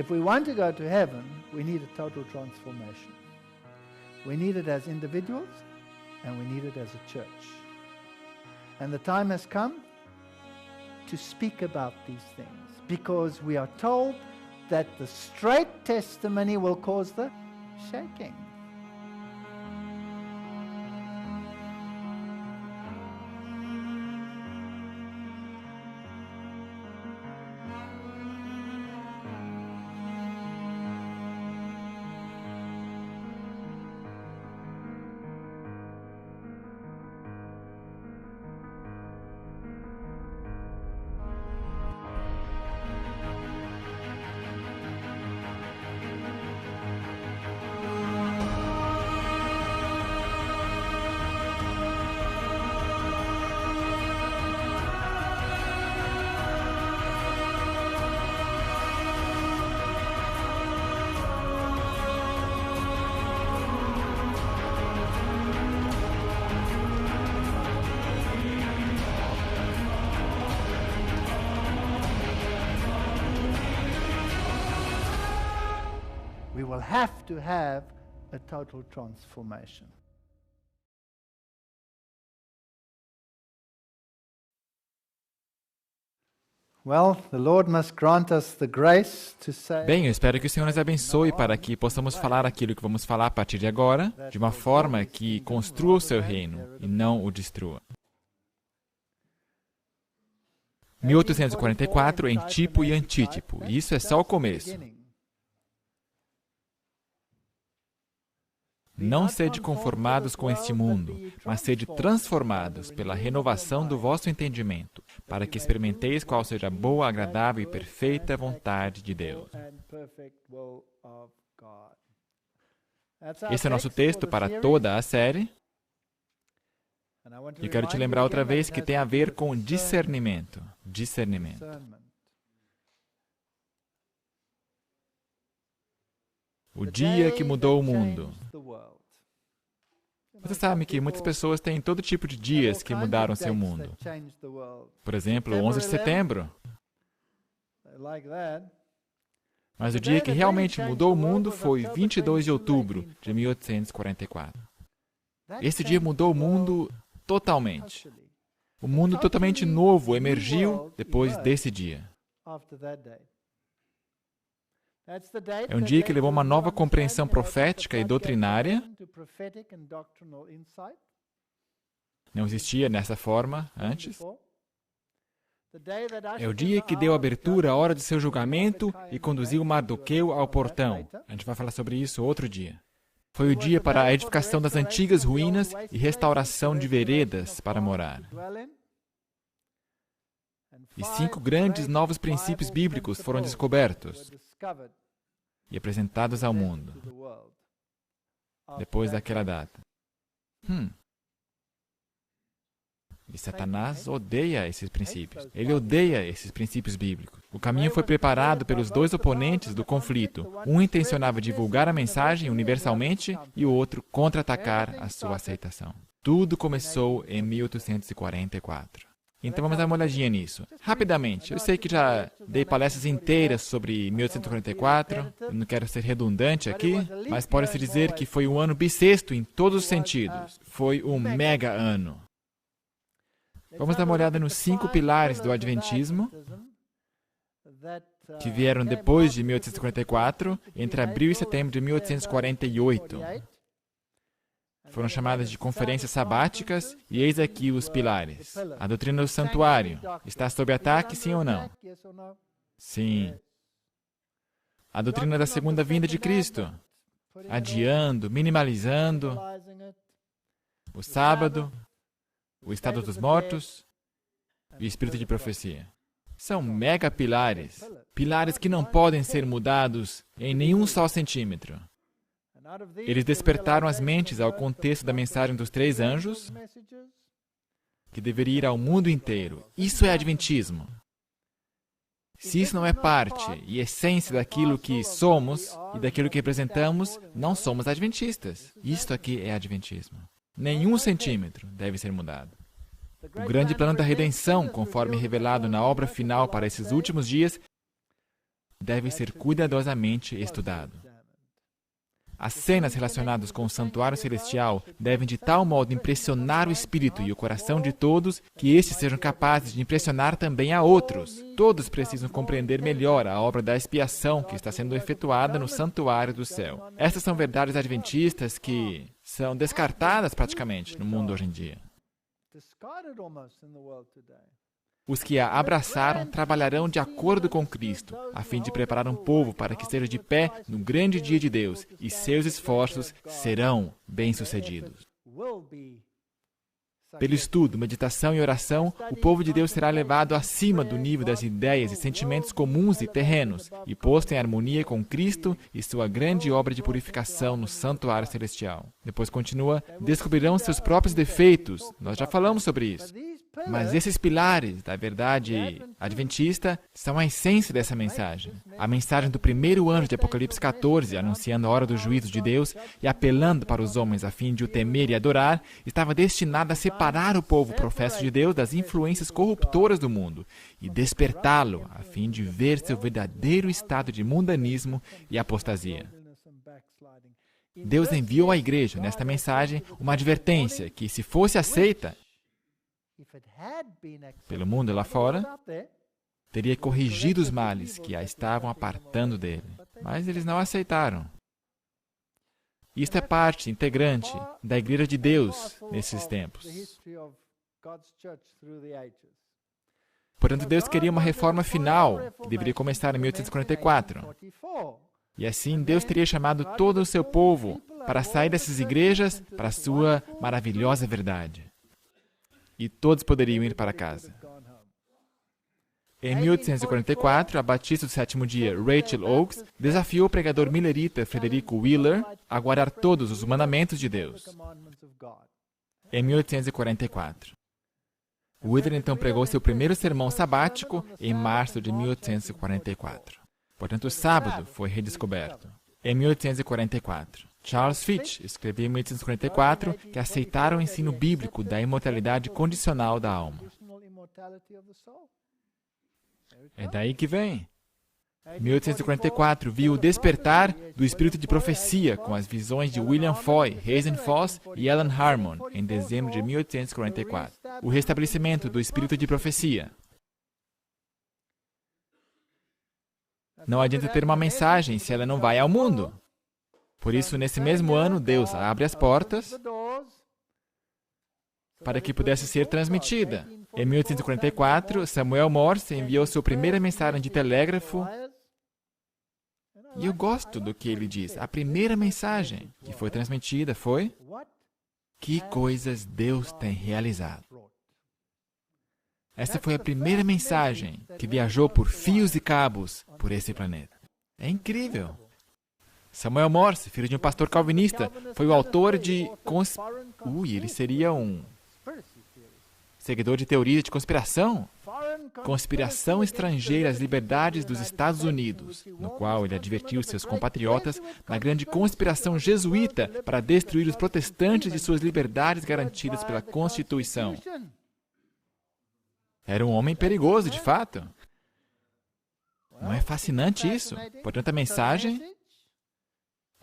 If we want to go to heaven, we need a total transformation. We need it as individuals and we need it as a church. And the time has come to speak about these things because we are told that the straight testimony will cause the shaking. We will have to have a total transformation. Well, the Lord must grant us the grace to say. Bem, eu espero que o Senhor nos abençoe para que possamos falar aquilo que vamos falar a partir de agora, de uma forma que construa o seu reino e não o destrua. 1844 em tipo e antítipo. Isso é só o começo. Não sede conformados com este mundo, mas sede transformados pela renovação do vosso entendimento, para que experimenteis qual seja a boa, agradável e perfeita vontade de Deus. Esse é o nosso texto para toda a série. E quero te lembrar outra vez que tem a ver com discernimento. Discernimento. O dia que mudou o mundo. Você sabe que muitas pessoas têm todo tipo de dias que mudaram seu mundo. Por exemplo, 11 de setembro. Mas o dia que realmente mudou o mundo foi 22 de outubro de 1844. Esse dia mudou o mundo totalmente. Um mundo totalmente novo emergiu depois desse dia. É um dia que levou uma nova compreensão profética e doutrinária. Não existia nessa forma antes. É o dia que deu abertura à hora de seu julgamento e conduziu Mardoqueu ao portão. A gente vai falar sobre isso outro dia. Foi o dia para a edificação das antigas ruínas e restauração de veredas para morar. E 5 grandes novos princípios bíblicos foram descobertos e apresentados ao mundo depois daquela data. E Satanás odeia esses princípios. Ele odeia esses princípios bíblicos. O caminho foi preparado pelos 2 oponentes do conflito. Um intencionava divulgar a mensagem universalmente e o outro contra-atacar a sua aceitação. Tudo começou em 1844. Então vamos dar uma olhadinha nisso. Rapidamente, eu sei que já dei palestras inteiras sobre 1844, eu não quero ser redundante aqui, mas pode-se dizer que foi um ano bissexto em todos os sentidos. Foi um mega ano. Vamos dar uma olhada nos 5 pilares do Adventismo, que vieram depois de 1844, entre abril e setembro de 1848. Foram chamadas de conferências sabáticas, e eis aqui os pilares. A doutrina do santuário está sob ataque, sim ou não? Sim. A doutrina da segunda vinda de Cristo, adiando, minimalizando. O sábado, o estado dos mortos e o espírito de profecia. São mega pilares, pilares que não podem ser mudados em nenhum só centímetro. Eles despertaram as mentes ao contexto da mensagem dos 3 anjos, que deveria ir ao mundo inteiro. Isso é Adventismo. Se isso não é parte e essência daquilo que somos e daquilo que representamos, não somos adventistas. Isto aqui é Adventismo. Nenhum centímetro deve ser mudado. O grande plano da redenção, conforme revelado na obra final para esses últimos dias, deve ser cuidadosamente estudado. As cenas relacionadas com o santuário celestial devem de tal modo impressionar o espírito e o coração de todos que estes sejam capazes de impressionar também a outros. Todos precisam compreender melhor a obra da expiação que está sendo efetuada no santuário do céu. Estas são verdades adventistas que são descartadas praticamente no mundo hoje em dia. Os que a abraçaram trabalharão de acordo com Cristo, a fim de preparar um povo para que esteja de pé no grande dia de Deus, e seus esforços serão bem-sucedidos. Pelo estudo, meditação e oração, o povo de Deus será levado acima do nível das ideias e sentimentos comuns e terrenos, e posto em harmonia com Cristo e sua grande obra de purificação no santuário celestial. Depois continua, descobrirão seus próprios defeitos. Nós já falamos sobre isso. Mas esses pilares da verdade adventista são a essência dessa mensagem. A mensagem do primeiro anjo de Apocalipse 14, anunciando a hora do juízo de Deus e apelando para os homens a fim de o temer e adorar, estava destinada a separar o povo professo de Deus das influências corruptoras do mundo e despertá-lo a fim de ver seu verdadeiro estado de mundanismo e apostasia. Deus enviou à igreja, nesta mensagem, uma advertência que, se fosse aceita pelo mundo lá fora, teria corrigido os males que a estavam apartando dele. Mas eles não aceitaram. Isto é parte integrante da Igreja de Deus nesses tempos. Portanto, Deus queria uma reforma final, que deveria começar em 1844. E assim, Deus teria chamado todo o seu povo para sair dessas igrejas para a sua maravilhosa verdade. E todos poderiam ir para casa. Em 1844, a batista do sétimo dia, Rachel Oakes, desafiou o pregador millerita Frederico Wheeler a guardar todos os mandamentos de Deus. Em 1844. Wheeler então pregou seu primeiro sermão sabático em março de 1844. Portanto, o sábado foi redescoberto. Em 1844. Charles Fitch escreveu em 1844 que aceitaram o ensino bíblico da imortalidade condicional da alma. É daí que vem. 1844 viu o despertar do espírito de profecia com as visões de William Foy, Hazen Foss e Alan Harmon em dezembro de 1844. O restabelecimento do espírito de profecia. Não adianta ter uma mensagem se ela não vai ao mundo. Por isso, nesse mesmo ano, Deus abre as portas para que pudesse ser transmitida. Em 1844, Samuel Morse enviou sua primeira mensagem de telégrafo. E eu gosto do que ele diz. A primeira mensagem que foi transmitida foi: que coisas Deus tem realizado. Essa foi a primeira mensagem que viajou por fios e cabos por esse planeta. É incrível. Samuel Morse, filho de um pastor calvinista, foi o autor de... ele seria um seguidor de teoria de conspiração. Conspiração estrangeira às liberdades dos Estados Unidos, no qual ele advertiu seus compatriotas na grande conspiração jesuíta para destruir os protestantes de suas liberdades garantidas pela Constituição. Era um homem perigoso, de fato. Não é fascinante isso? Portanto, a mensagem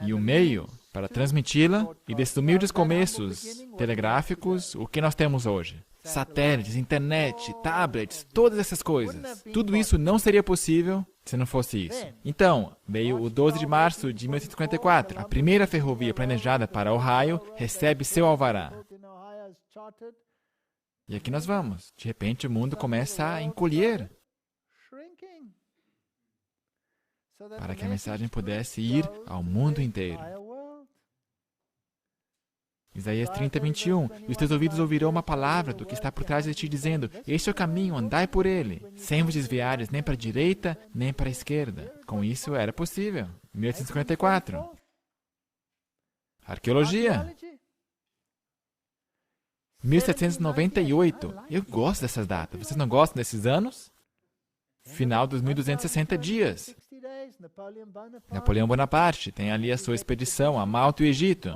e o meio para transmiti-la, e desses humildes começos telegráficos, o que nós temos hoje? Satélites, internet, tablets, todas essas coisas. Tudo isso não seria possível se não fosse isso. Então, veio o 12 de março de 1854. A primeira ferrovia planejada para Ohio recebe seu alvará. E aqui nós vamos. De repente, o mundo começa a encolher para que a mensagem pudesse ir ao mundo inteiro. Isaías 30, 21. E os teus ouvidos ouvirão uma palavra do que está por trás de ti, dizendo: este é o caminho, andai por ele, sem vos desviares nem para a direita, nem para a esquerda. Com isso, era possível. 1854. Arqueologia. 1798. Eu gosto dessas datas. Vocês não gostam desses anos? Final dos 1260 dias. Napoleão Bonaparte tem ali a sua expedição a Malta e o Egito.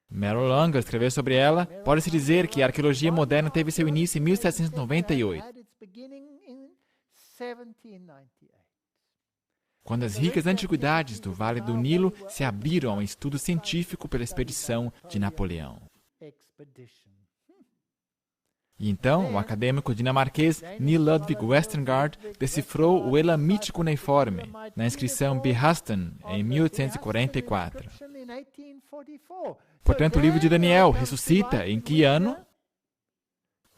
Merrill Unger escreveu sobre ela. Pode-se dizer que a arqueologia moderna teve seu início em 1798. quando as ricas antiguidades do Vale do Nilo se abriram ao estudo científico pela expedição de Napoleão. E então, o acadêmico dinamarquês Neil Ludvig Westergaard decifrou o elamite cuneiforme na inscrição Behastan, em 1844. Portanto, o livro de Daniel ressuscita em que ano?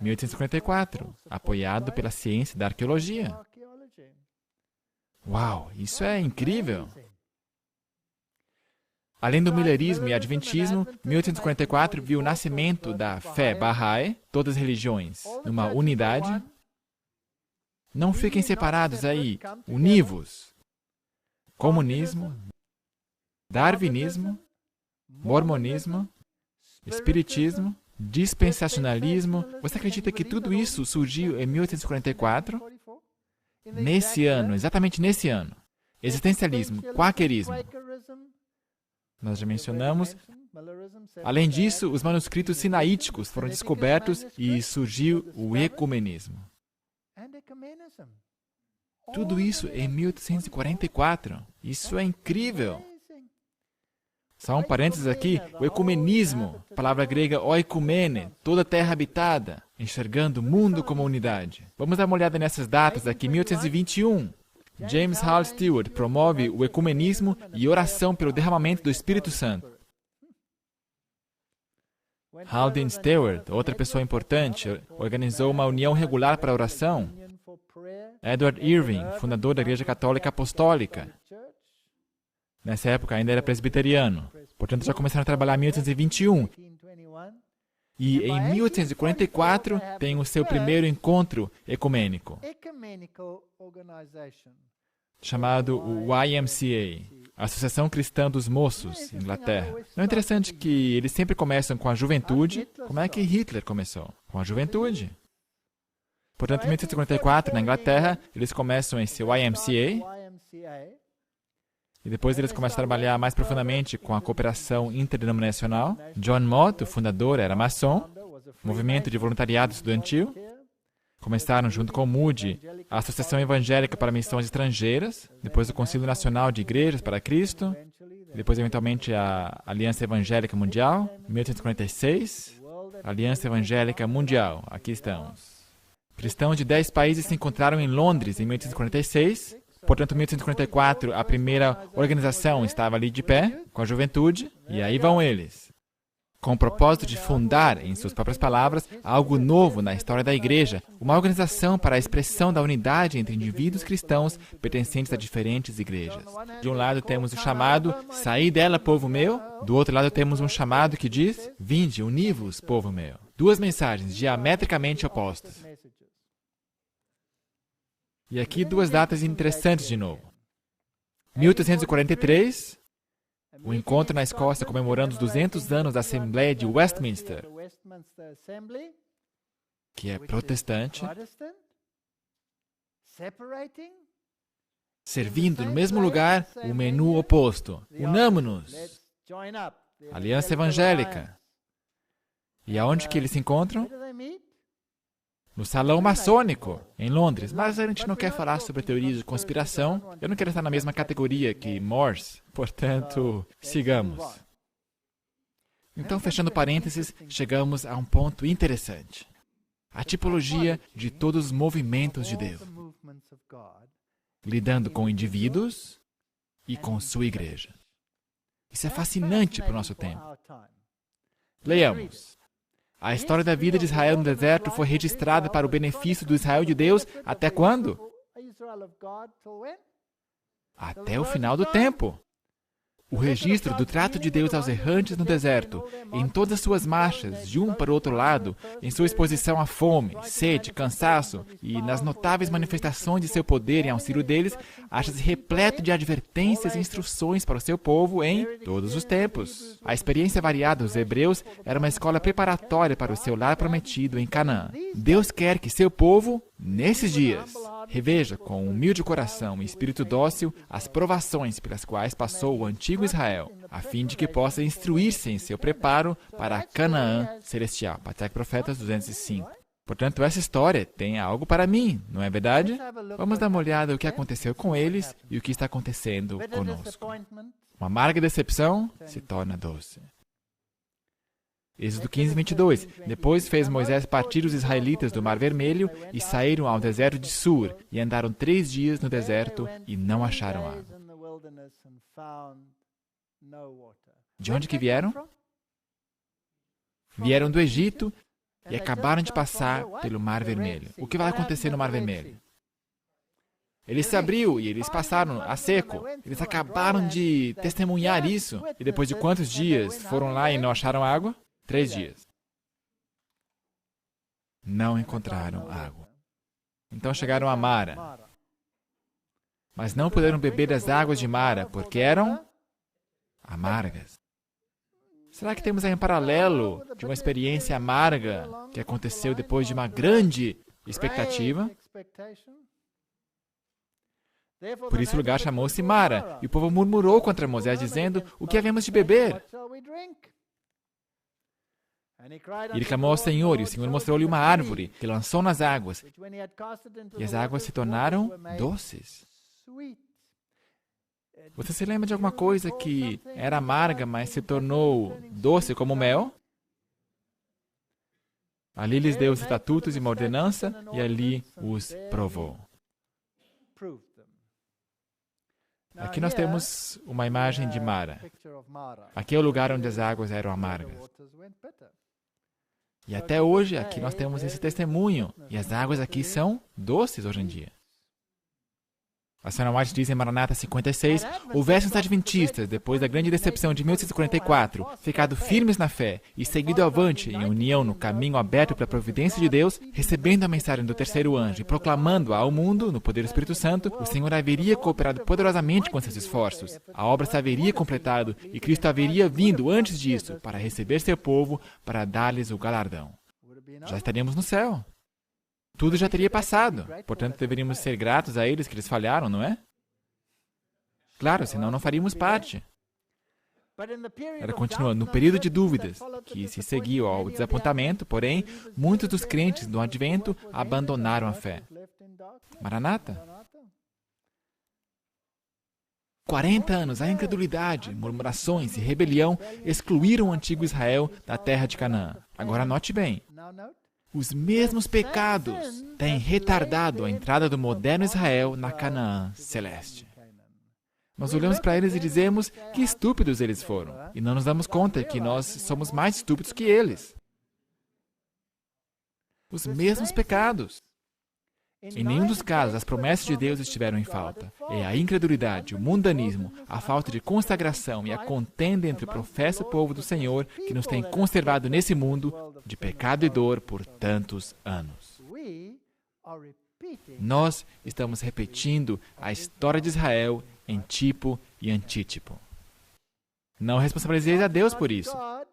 1844, apoiado pela ciência da arqueologia. Uau, isso é incrível! Além do milerismo e adventismo, 1844 viu o nascimento da fé Bahá'í, todas as religiões, numa unidade. Não fiquem separados aí, univos. Comunismo, darwinismo, mormonismo, espiritismo, dispensacionalismo. Você acredita que tudo isso surgiu em 1844? Nesse ano, exatamente nesse ano. Existencialismo, quakerismo. Nós já mencionamos. Além disso, os manuscritos sinaíticos foram descobertos e surgiu o ecumenismo. Tudo isso em 1844. Isso é incrível. Só um parênteses aqui, o ecumenismo, palavra grega oikumene, toda terra habitada, enxergando o mundo como unidade. Vamos dar uma olhada nessas datas aqui, 1821. James Hall Stewart promove o ecumenismo e oração pelo derramamento do Espírito Santo. Haldane Stewart, outra pessoa importante, organizou uma união regular para a oração. Edward Irving, fundador da Igreja Católica Apostólica. Nessa época ainda era presbiteriano. Portanto, já começaram a trabalhar em 1821. E em 1844 tem o seu primeiro encontro ecumênico, chamado o YMCA, Associação Cristã dos Moços, Inglaterra. Não é interessante que eles sempre começam com a juventude? Como é que Hitler começou? Com a juventude. Portanto, em 1844, na Inglaterra, eles começam esse YMCA, e depois eles começam a trabalhar mais profundamente com a cooperação interdenominacional. John Mott, o fundador, era maçom, movimento de voluntariado estudantil. Começaram, junto com o Moody, a Associação Evangélica para Missões Estrangeiras, depois o Concílio Nacional de Igrejas para Cristo, depois, eventualmente, a Aliança Evangélica Mundial, em 1846, Aliança Evangélica Mundial, aqui estamos. Cristãos de 10 países se encontraram em Londres em 1846. Portanto, em 1844, a primeira organização estava ali de pé, com a juventude, e aí vão eles, com o propósito de fundar, em suas próprias palavras, algo novo na história da igreja, uma organização para a expressão da unidade entre indivíduos cristãos pertencentes a diferentes igrejas. De um lado temos o chamado, saí dela, povo meu. Do outro lado temos um chamado que diz, vinde, uni-vos, povo meu. Duas mensagens diametricamente opostas. E aqui duas datas interessantes de novo. 1843, o encontro na Escócia comemorando os 200 anos da Assembleia de Westminster, que é protestante, servindo no mesmo lugar o menu oposto. Unamo-nos. Aliança Evangélica. E aonde que eles se encontram? No Salão Maçônico, em Londres. Mas a gente não quer falar sobre teorias de conspiração. Eu não quero estar na mesma categoria que Morse. Portanto, sigamos. Então, fechando parênteses, chegamos a um ponto interessante. A tipologia de todos os movimentos de Deus, lidando com indivíduos e com sua igreja. Isso é fascinante para o nosso tempo. Leiamos. A história da vida de Israel no deserto foi registrada para o benefício do Israel de Deus até quando? Até o final do tempo. O registro do trato de Deus aos errantes no deserto, em todas as suas marchas, de um para o outro lado, em sua exposição à fome, sede, cansaço e nas notáveis manifestações de seu poder em auxílio deles, acha-se repleto de advertências e instruções para o seu povo em todos os tempos. A experiência variada dos hebreus era uma escola preparatória para o seu lar prometido em Canaã. Deus quer que seu povo, nesses dias, reveja com humilde coração e espírito dócil as provações pelas quais passou o antigo Israel, a fim de que possa instruir-se em seu preparo para a Canaã celestial. Patriarca e Profetas 205. Portanto, essa história tem algo para mim, não é verdade? Vamos dar uma olhada no que aconteceu com eles e o que está acontecendo conosco. Uma amarga decepção se torna doce. Êxodo 15, 22. Depois fez Moisés partir os israelitas do Mar Vermelho e saíram ao deserto de Sur e andaram 3 dias no deserto e não acharam água. De onde que vieram? Vieram do Egito e acabaram de passar pelo Mar Vermelho. O que vai acontecer no Mar Vermelho? Ele se abriu e eles passaram a seco. Eles acabaram de testemunhar isso. E depois de quantos dias foram lá e não acharam água? 3 dias. Não encontraram água. Então chegaram a Mara. Mas não puderam beber das águas de Mara, porque eram amargas. Será que temos aí um paralelo de uma experiência amarga que aconteceu depois de uma grande expectativa? Por isso o lugar chamou-se Mara, e o povo murmurou contra Moisés, dizendo: o que havemos de beber? Ele clamou ao Senhor, e o Senhor mostrou-lhe uma árvore, que lançou nas águas, e as águas se tornaram doces. Você se lembra de alguma coisa que era amarga, mas se tornou doce como mel? Ali lhes deu os estatutos e uma ordenança, e ali os provou. Aqui nós temos uma imagem de Mara. Aqui é o lugar onde as águas eram amargas. E até hoje, aqui nós temos esse testemunho. E as águas aqui são doces hoje em dia. A Sra. White diz em Maranata 56, houvessem os adventistas, depois da grande decepção de 1844, ficado firmes na fé e seguido avante em união no caminho aberto pela providência de Deus, recebendo a mensagem do terceiro anjo e proclamando-a ao mundo, no poder do Espírito Santo, o Senhor haveria cooperado poderosamente com seus esforços. A obra se haveria completado e Cristo haveria vindo antes disso para receber seu povo, para dar-lhes o galardão. Já estaríamos no céu. Tudo já teria passado. Portanto, deveríamos ser gratos a eles que eles falharam, não é? Claro, senão não faríamos parte. Ela continua, no período de dúvidas, que se seguiu ao desapontamento, porém, muitos dos crentes do Advento abandonaram a fé. Maranata. 40 anos, a incredulidade, murmurações e rebelião excluíram o antigo Israel da terra de Canaã. Agora note bem. Os mesmos pecados têm retardado a entrada do moderno Israel na Canaã celeste. Nós olhamos para eles e dizemos que estúpidos eles foram. E não nos damos conta que nós somos mais estúpidos que eles. Os mesmos pecados. Em nenhum dos casos as promessas de Deus estiveram em falta. É a incredulidade, o mundanismo, a falta de consagração e a contenda entre o professo e o povo do Senhor que nos tem conservado nesse mundo de pecado e dor por tantos anos. Nós estamos repetindo a história de Israel em tipo e antítipo. Não responsabilizeis a Deus por isso. A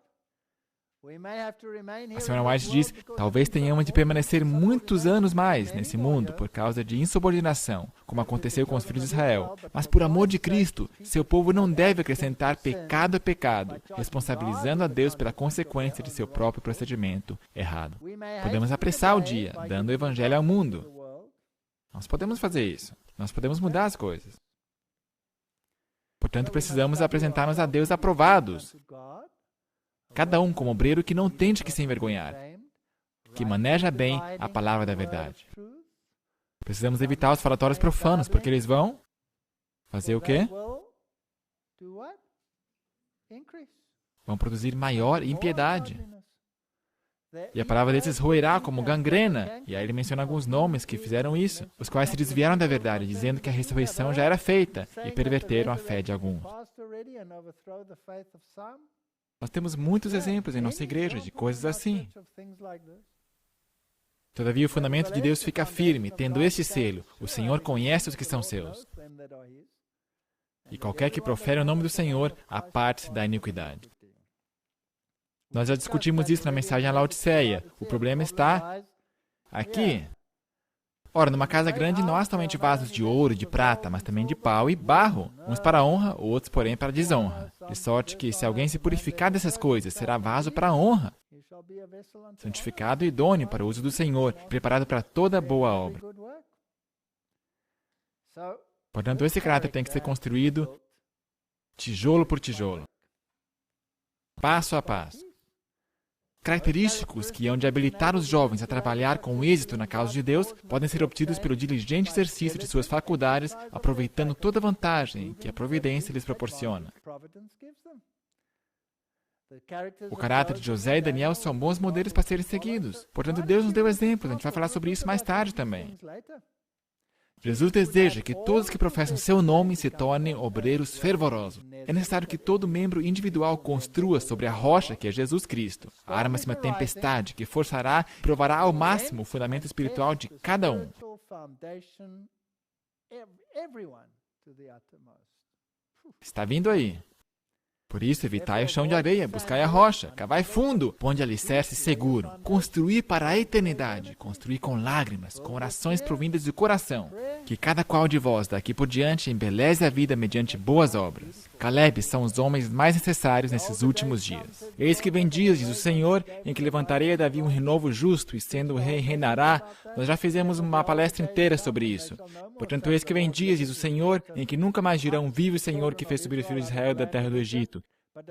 Sra. White diz, talvez tenhamos de permanecer muitos anos mais nesse mundo por causa de insubordinação, como aconteceu com os filhos de Israel. Mas por amor de Cristo, seu povo não deve acrescentar pecado a pecado, responsabilizando a Deus pela consequência de seu próprio procedimento errado. Podemos apressar o dia, dando o Evangelho ao mundo. Nós podemos fazer isso. Nós podemos mudar as coisas. Portanto, precisamos apresentar-nos a Deus aprovados. Cada um como obreiro que não tem de que se envergonhar, que maneja bem a palavra da verdade. Precisamos evitar os falatórios profanos, porque eles vão fazer o quê? Vão produzir maior impiedade. E a palavra desses roerá como gangrena. E aí ele menciona alguns nomes que fizeram isso, os quais se desviaram da verdade, dizendo que a ressurreição já era feita, e perverteram a fé de alguns. Nós temos muitos exemplos em nossa igreja de coisas assim. Todavia, o fundamento de Deus fica firme, tendo este selo: o Senhor conhece os que são seus. E qualquer que profere o nome do Senhor, aparte-se da iniquidade. Nós já discutimos isso na mensagem à Laodiceia. O problema está aqui. Ora, numa casa grande não há somente vasos de ouro e de prata, mas também de pau e barro, uns para honra, outros, porém, para desonra. De sorte que, se alguém se purificar dessas coisas, será vaso para honra, santificado e idôneo para o uso do Senhor, preparado para toda boa obra. Portanto, esse caráter tem que ser construído tijolo por tijolo, passo a passo. Característicos que hão de habilitar os jovens a trabalhar com êxito na causa de Deus podem ser obtidos pelo diligente exercício de suas faculdades, aproveitando toda a vantagem que a providência lhes proporciona. O caráter de José e Daniel são bons modelos para serem seguidos. Portanto, Deus nos deu exemplos. A gente vai falar sobre isso mais tarde também. Jesus deseja que todos que professam seu nome se tornem obreiros fervorosos. É necessário que todo membro individual construa sobre a rocha que é Jesus Cristo. Arma-se uma tempestade que forçará e provará ao máximo o fundamento espiritual de cada um. Está vindo aí. Por isso, evitai o chão de areia, buscai a rocha, cavai fundo, ponde alicerce seguro. Construir para a eternidade, construir com lágrimas, com orações provindas do coração. Que cada qual de vós, daqui por diante, embeleze a vida mediante boas obras. Caleb são os homens mais necessários nesses últimos dias. Eis que vem dias, diz o Senhor, em que levantarei a Davi um renovo justo, e sendo o rei reinará. Nós já fizemos uma palestra inteira sobre isso. Portanto, eis que vem dias, diz o Senhor, em que nunca mais dirão, vive o Senhor que fez subir os filhos de Israel da terra do Egito.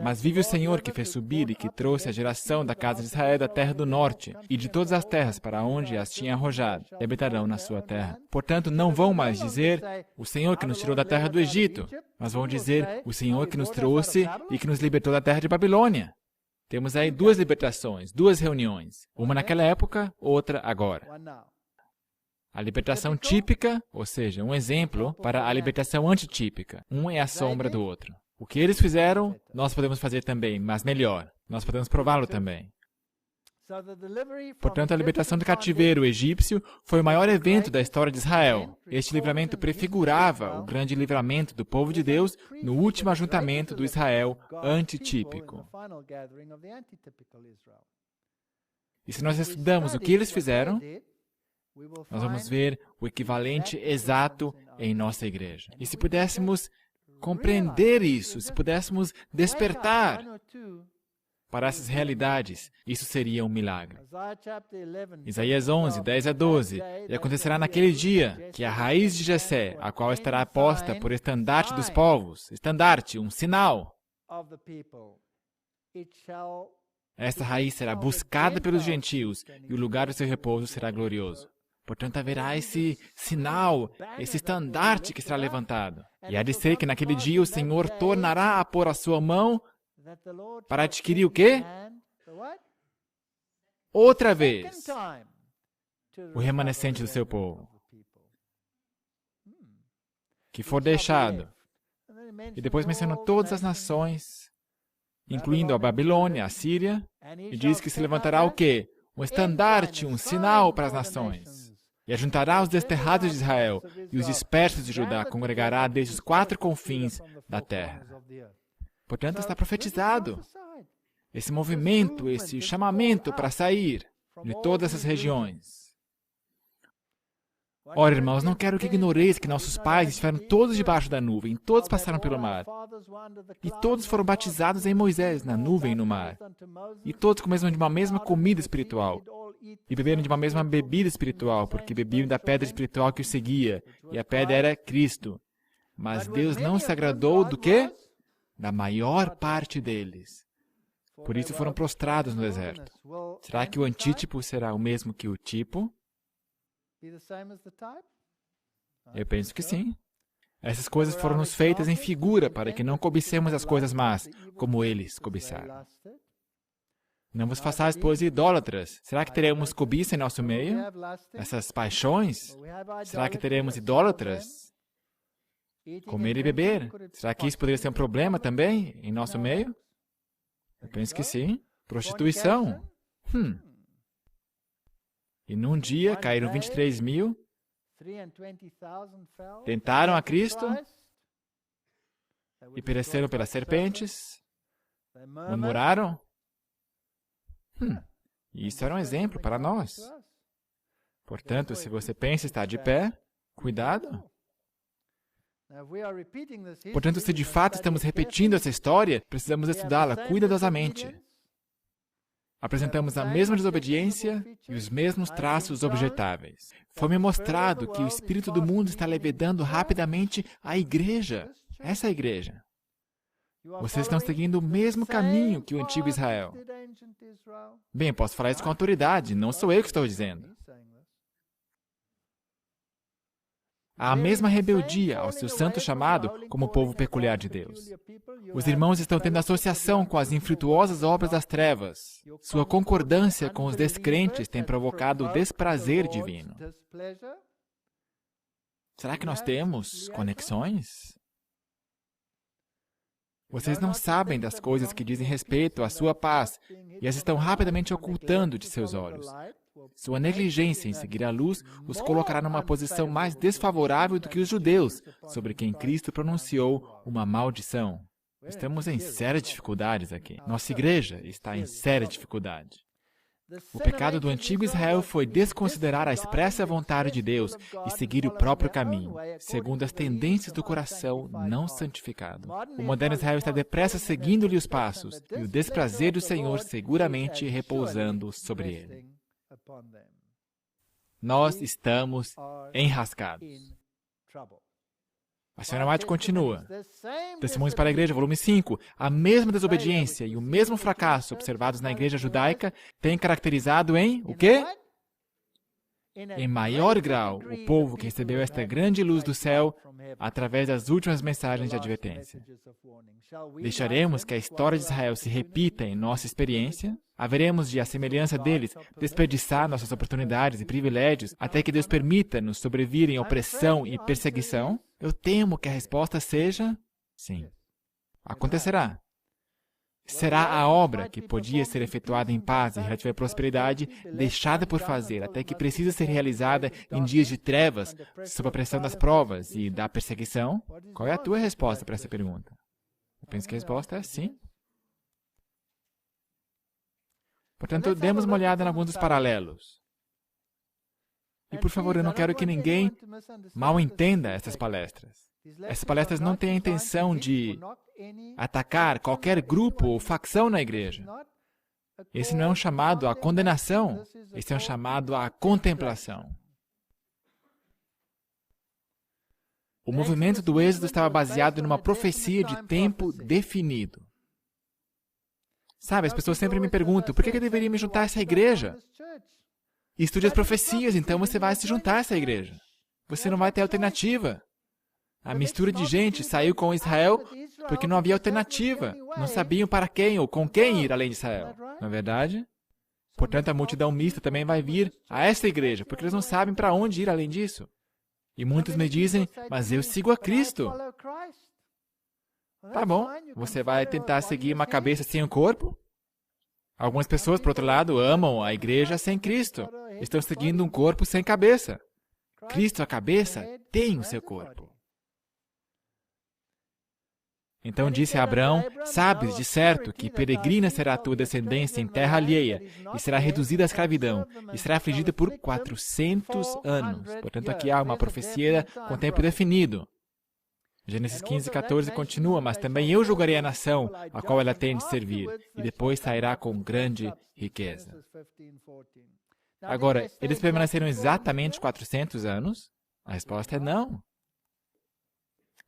Mas vive o Senhor que fez subir e que trouxe a geração da casa de Israel da terra do norte e de todas as terras para onde as tinha arrojado, e habitarão na sua terra. Portanto, não vão mais dizer, o Senhor que nos tirou da terra do Egito, mas vão dizer, o Senhor que nos trouxe e que nos libertou da terra de Babilônia. Temos aí duas libertações, duas reuniões. Uma naquela época, outra agora. A libertação típica, ou seja, um exemplo para a libertação antitípica. Um é a sombra do outro. O que eles fizeram, nós podemos fazer também, mas melhor. Nós podemos prová-lo também. Portanto, a libertação do cativeiro egípcio foi o maior evento da história de Israel. Este livramento prefigurava o grande livramento do povo de Deus no último ajuntamento do Israel antitípico. E se nós estudamos o que eles fizeram, nós vamos ver o equivalente exato em nossa igreja. E se pudéssemos compreender isso, se pudéssemos despertar para essas realidades, isso seria um milagre. Isaías 11, 10 a 12. E acontecerá naquele dia que a raiz de Jessé, a qual estará posta por estandarte dos povos, estandarte, um sinal. Esta raiz será buscada pelos gentios e o lugar do seu repouso será glorioso. Portanto, haverá esse sinal, esse estandarte que será levantado. E há de ser que naquele dia o Senhor tornará a pôr a sua mão para adquirir o quê? Outra vez, o remanescente do seu povo, que for deixado. E depois menciona todas as nações, incluindo a Babilônia, a Síria, e diz que se levantará o quê? Um estandarte, um sinal para as nações. E ajuntará os desterrados de Israel, e os dispersos de Judá congregará desde os 4 confins da terra. Portanto, está profetizado esse movimento, esse chamamento para sair de todas essas regiões. Ora, irmãos, não quero que ignoreis que nossos pais estiveram todos debaixo da nuvem, todos passaram pelo mar. E todos foram batizados em Moisés, na nuvem e no mar. E todos comeram de uma mesma comida espiritual. E beberam de uma mesma bebida espiritual, porque bebiam da pedra espiritual que os seguia. E a pedra era Cristo. Mas Deus não se agradou do quê? Da maior parte deles. Por isso foram prostrados no deserto. Será que o antítipo será o mesmo que o tipo? Eu penso que sim. Essas coisas foram nos feitas em figura para que não cobicemos as coisas más, como eles cobiçaram. Não vos façais, pois, idólatras. Será que teremos cobiça em nosso meio? Essas paixões? Será que teremos idólatras? Comer e beber? Será que isso poderia ser um problema também em nosso meio? Eu penso que sim. Prostituição? E num dia caíram 23.000, tentaram a Cristo e pereceram pelas serpentes, murmuraram. E isso era um exemplo para nós. Portanto, se você pensa estar de pé, cuidado. Portanto, se de fato estamos repetindo essa história, precisamos estudá-la cuidadosamente. Apresentamos a mesma desobediência e os mesmos traços objetáveis. Foi-me mostrado que o espírito do mundo está levedando rapidamente a igreja. Essa é a igreja. Vocês estão seguindo o mesmo caminho que o antigo Israel. Bem, eu posso falar isso com autoridade, não sou eu que estou dizendo. Há a mesma rebeldia ao seu santo chamado como povo peculiar de Deus. Os irmãos estão tendo associação com as infrutuosas obras das trevas. Sua concordância com os descrentes tem provocado o desprazer divino. Será que nós temos conexões? Vocês não sabem das coisas que dizem respeito à sua paz e as estão rapidamente ocultando de seus olhos. Sua negligência em seguir a luz os colocará numa posição mais desfavorável do que os judeus, sobre quem Cristo pronunciou uma maldição. Estamos em sérias dificuldades aqui. Nossa igreja está em séria dificuldade. O pecado do antigo Israel foi desconsiderar a expressa vontade de Deus e seguir o próprio caminho, segundo as tendências do coração não santificado. O moderno Israel está depressa seguindo-lhe os passos, e o desprazer do Senhor seguramente repousando sobre ele. Nós estamos enrascados. A senhora White continua. Testemunhos para a Igreja, volume 5. A mesma desobediência e o mesmo fracasso observados na igreja judaica têm caracterizado em o quê? Em maior grau, o povo que recebeu esta grande luz do céu através das últimas mensagens de advertência. Deixaremos que a história de Israel se repita em nossa experiência? Haveremos de, à semelhança deles, desperdiçar nossas oportunidades e privilégios até que Deus permita-nos sobrevir em opressão e perseguição? Eu temo que a resposta seja sim. Acontecerá. Será a obra que podia ser efetuada em paz e relativa prosperidade deixada por fazer até que precisa ser realizada em dias de trevas, sob a pressão das provas e da perseguição? Qual é a tua resposta para essa pergunta? Eu penso que a resposta é sim. Portanto, demos uma olhada em alguns dos paralelos. E, por favor, eu não quero que ninguém mal entenda essas palestras. Essas palestras não têm a intenção de atacar qualquer grupo ou facção na igreja. Esse não é um chamado à condenação, esse é um chamado à contemplação. O movimento do Êxodo estava baseado numa profecia de tempo definido. Sabe, as pessoas sempre me perguntam, por que eu deveria me juntar a essa igreja? Estude as profecias, então você vai se juntar a essa igreja. Você não vai ter alternativa. A mistura de gente saiu com Israel porque não havia alternativa. Não sabiam para quem ou com quem ir além de Israel. Não é verdade? Portanto, a multidão mista também vai vir a esta igreja, porque eles não sabem para onde ir além disso. E muitos me dizem, mas eu sigo a Cristo. Tá bom, você vai tentar seguir uma cabeça sem um corpo? Algumas pessoas, por outro lado, amam a igreja sem Cristo. Estão seguindo um corpo sem cabeça. Cristo, a cabeça, tem o seu corpo. Então disse a Abrão, sabes de certo que peregrina será a tua descendência em terra alheia, e será reduzida à escravidão, e será afligida por 400 anos. Portanto, aqui há uma profecia com tempo definido. Gênesis 15, 14 continua, mas também eu julgarei a nação a qual ela tem de servir, e depois sairá com grande riqueza. Agora, eles permaneceram exatamente 400 anos? A resposta é não.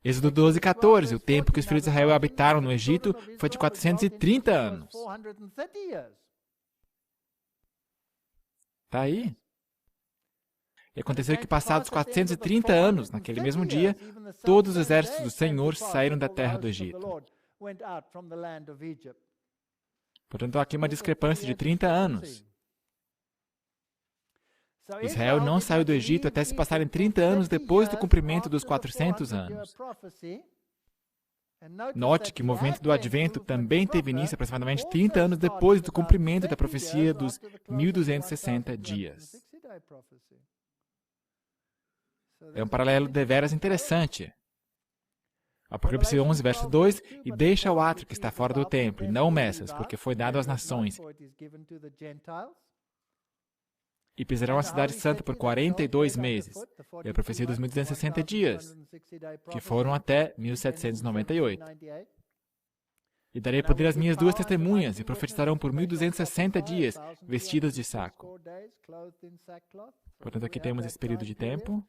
Êxodo 12, 14, o tempo que os filhos de Israel habitaram no Egito foi de 430 anos. Está aí. E aconteceu que, passados 430 anos, naquele mesmo dia, todos os exércitos do Senhor saíram da terra do Egito. Portanto, há aqui uma discrepância de 30 anos. Israel não saiu do Egito até se passarem 30 anos depois do cumprimento dos 400 anos. Note que o movimento do Advento também teve início aproximadamente 30 anos depois do cumprimento da profecia dos 1260 dias. É um paralelo deveras interessante. Apocalipse 11, verso 2, e deixa o átrio que está fora do templo, e não o meças, porque foi dado às nações. E pisarão a cidade santa por 42 meses. E a profecia dos 1260 dias, que foram até 1798. E darei poder às minhas 2 testemunhas, e profetizarão por 1260 dias, vestidas de saco. Portanto, aqui temos esse período de tempo.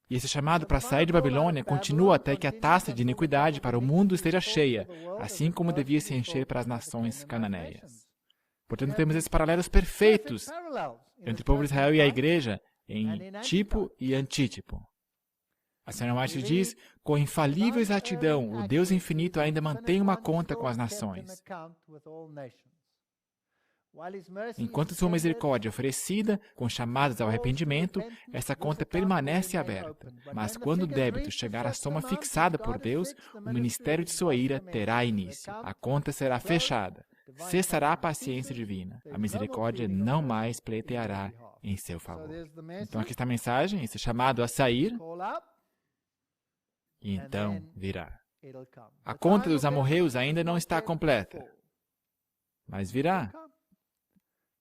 E esse chamado para sair de Babilônia continua até que a taça de iniquidade para o mundo esteja cheia, assim como devia se encher para as nações cananeias. Portanto, temos esses paralelos perfeitos entre o povo de Israel e a igreja, em tipo e antítipo. A Senhora White diz, com infalível exatidão, o Deus infinito ainda mantém uma conta com as nações. Enquanto sua misericórdia é oferecida, com chamadas ao arrependimento, essa conta permanece aberta. Mas quando o débito chegar à soma fixada por Deus, o ministério de sua ira terá início. A conta será fechada. Cessará a paciência divina. A misericórdia não mais pleiteará em seu favor. Então aqui está a mensagem, esse chamado a sair, e então virá. A conta dos amorreus ainda não está completa, mas virá.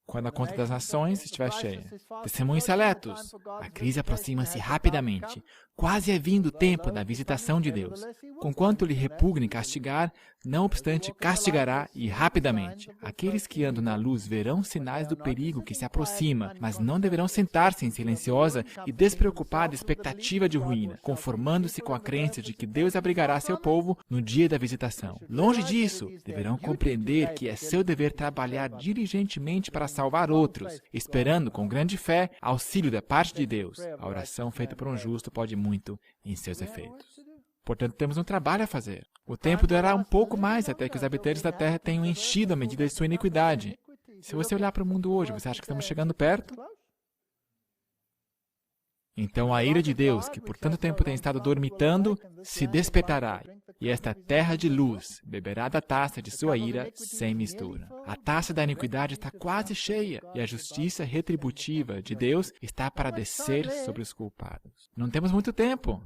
Quando a conta das nações estiver cheia. Testemunhos seletos. A crise aproxima-se rapidamente. Quase é vindo o tempo da visitação de Deus. Conquanto lhe repugne castigar, não obstante castigará e rapidamente. Aqueles que andam na luz verão sinais do perigo que se aproxima, mas não deverão sentar-se em silenciosa e despreocupada expectativa de ruína, conformando-se com a crença de que Deus abrigará seu povo no dia da visitação. Longe disso, deverão compreender que é seu dever trabalhar diligentemente para salvar outros, esperando com grande fé auxílio da parte de Deus. A oração feita por um justo pode muito em seus efeitos. Portanto, temos um trabalho a fazer. O tempo durará um pouco mais até que os habitantes da terra tenham enchido a medida de sua iniquidade. Se você olhar para o mundo hoje, você acha que estamos chegando perto? Então a ira de Deus, que por tanto tempo tem estado dormitando, se despertará, e esta terra de luz beberá da taça de sua ira sem mistura. A taça da iniquidade está quase cheia, e a justiça retributiva de Deus está para descer sobre os culpados. Não temos muito tempo.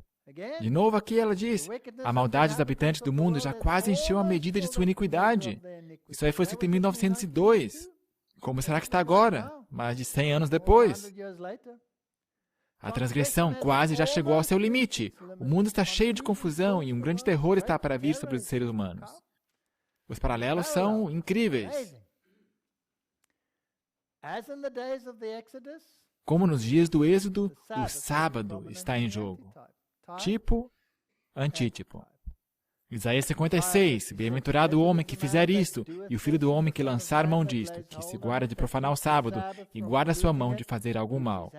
De novo aqui ela diz, a maldade dos habitantes do mundo já quase encheu a medida de sua iniquidade. Isso aí foi escrito em 1902. Como será que está agora, mais de 100 anos depois? A transgressão quase já chegou ao seu limite. O mundo está cheio de confusão e um grande terror está para vir sobre os seres humanos. Os paralelos são incríveis. Como nos dias do Êxodo, o sábado está em jogo. Tipo, antítipo. Isaías 56, bem-aventurado o homem que fizer isto, e o filho do homem que lançar mão disto, que se guarda de profanar o sábado, e guarda sua mão de fazer algum mal.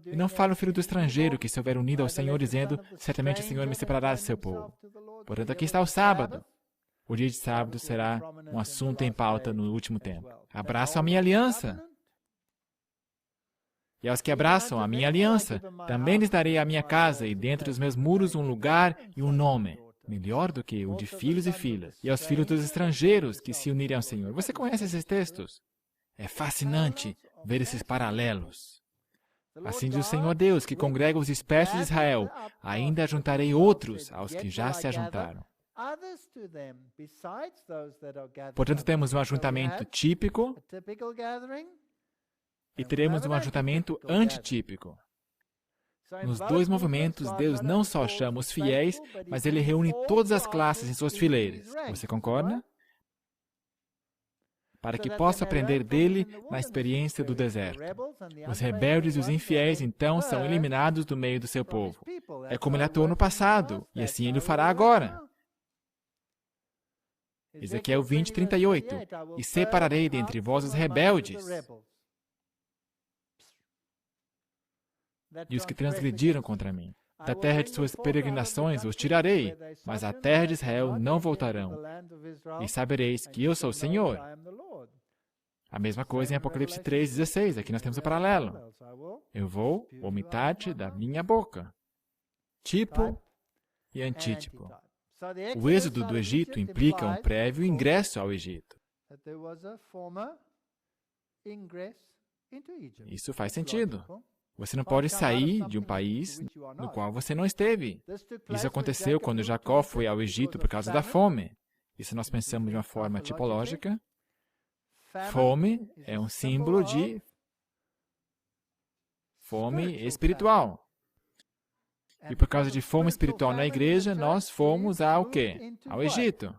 E não fala o filho do estrangeiro, que se houver unido ao Senhor, dizendo, certamente o Senhor me separará do seu povo. Portanto, aqui está o sábado. O dia de sábado será um assunto em pauta no último tempo. Abraçam a minha aliança. E aos que abraçam a minha aliança, também lhes darei a minha casa, e dentro dos meus muros um lugar e um nome. Melhor do que o de filhos e filhas, e aos filhos dos estrangeiros que se unirem ao Senhor. Você conhece esses textos? É fascinante ver esses paralelos. Assim diz o Senhor Deus, que congrega os dispersos de Israel, ainda juntarei outros aos que já se ajuntaram. Portanto, temos um ajuntamento típico e teremos um ajuntamento antitípico. Nos dois movimentos, Deus não só chama os fiéis, mas Ele reúne todas as classes em suas fileiras. Você concorda? Para que possa aprender dele na experiência do deserto. Os rebeldes e os infiéis, então, são eliminados do meio do seu povo. É como Ele atuou no passado, e assim Ele o fará agora. Ezequiel 20, 38. E separarei dentre vós os rebeldes, e os que transgrediram contra mim. Da terra de suas peregrinações os tirarei, mas à terra de Israel não voltarão. E sabereis que eu sou o Senhor. A mesma coisa em Apocalipse 3:16. Aqui nós temos o paralelo. Eu vou vomitar-te da minha boca. Tipo e antítipo. O êxodo do Egito implica um prévio ingresso ao Egito. Isso faz sentido. Você não pode sair de um país no qual você não esteve. Isso aconteceu quando Jacó foi ao Egito por causa da fome. E se nós pensamos de uma forma tipológica, fome é um símbolo de fome espiritual. E por causa de fome espiritual na igreja, nós fomos ao quê? Ao Egito.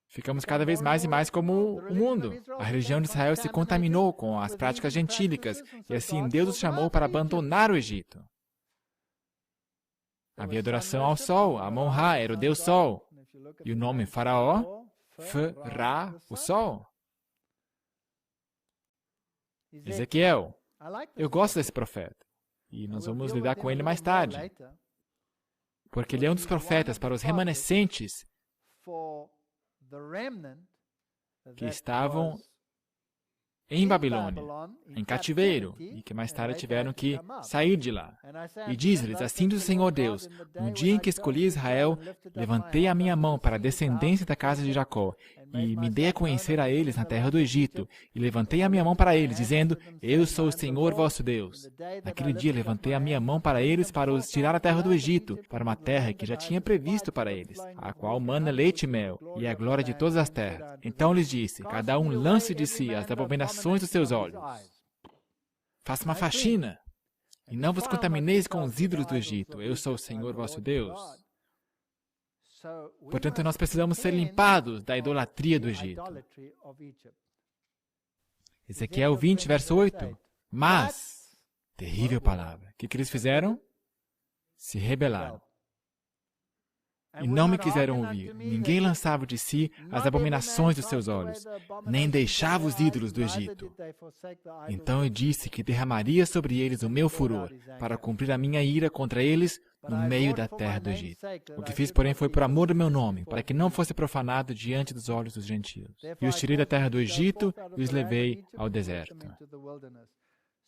Ficamos cada vez mais e mais como o mundo. A religião de Israel se contaminou com as práticas gentílicas e assim Deus os chamou para abandonar o Egito. Havia adoração ao sol, Amon-Ra era o Deus Sol. E o nome Faraó, F-Ra, o Sol. Ezequiel. Eu gosto desse profeta. E nós vamos lidar com ele mais tarde. Porque ele é um dos profetas para os remanescentes que estavam em Babilônia, em cativeiro, e que mais tarde tiveram que sair de lá. E diz-lhes, assim diz o Senhor Deus, no dia em que escolhi Israel, levantei a minha mão para a descendência da casa de Jacó, e me dei a conhecer a eles na terra do Egito, e levantei a minha mão para eles, dizendo, eu sou o Senhor vosso Deus. Naquele dia levantei a minha mão para eles para os tirar da terra do Egito, para uma terra que já tinha previsto para eles, a qual mana leite e mel, e é a glória de todas as terras. Então lhes disse, cada um lance de si as abominações dos seus olhos. Faça uma faxina, e não vos contamineis com os ídolos do Egito. Eu sou o Senhor vosso Deus. Portanto, nós precisamos ser limpados da idolatria do Egito. Ezequiel 20, verso 8. Mas, terrível palavra, o que eles fizeram? Se rebelaram. E não me quiseram ouvir. Ninguém lançava de si as abominações dos seus olhos, nem deixava os ídolos do Egito. Então eu disse que derramaria sobre eles o meu furor, para cumprir a minha ira contra eles no meio da terra do Egito. O que fiz, porém, foi por amor do meu nome, para que não fosse profanado diante dos olhos dos gentios. E os tirei da terra do Egito e os levei ao deserto.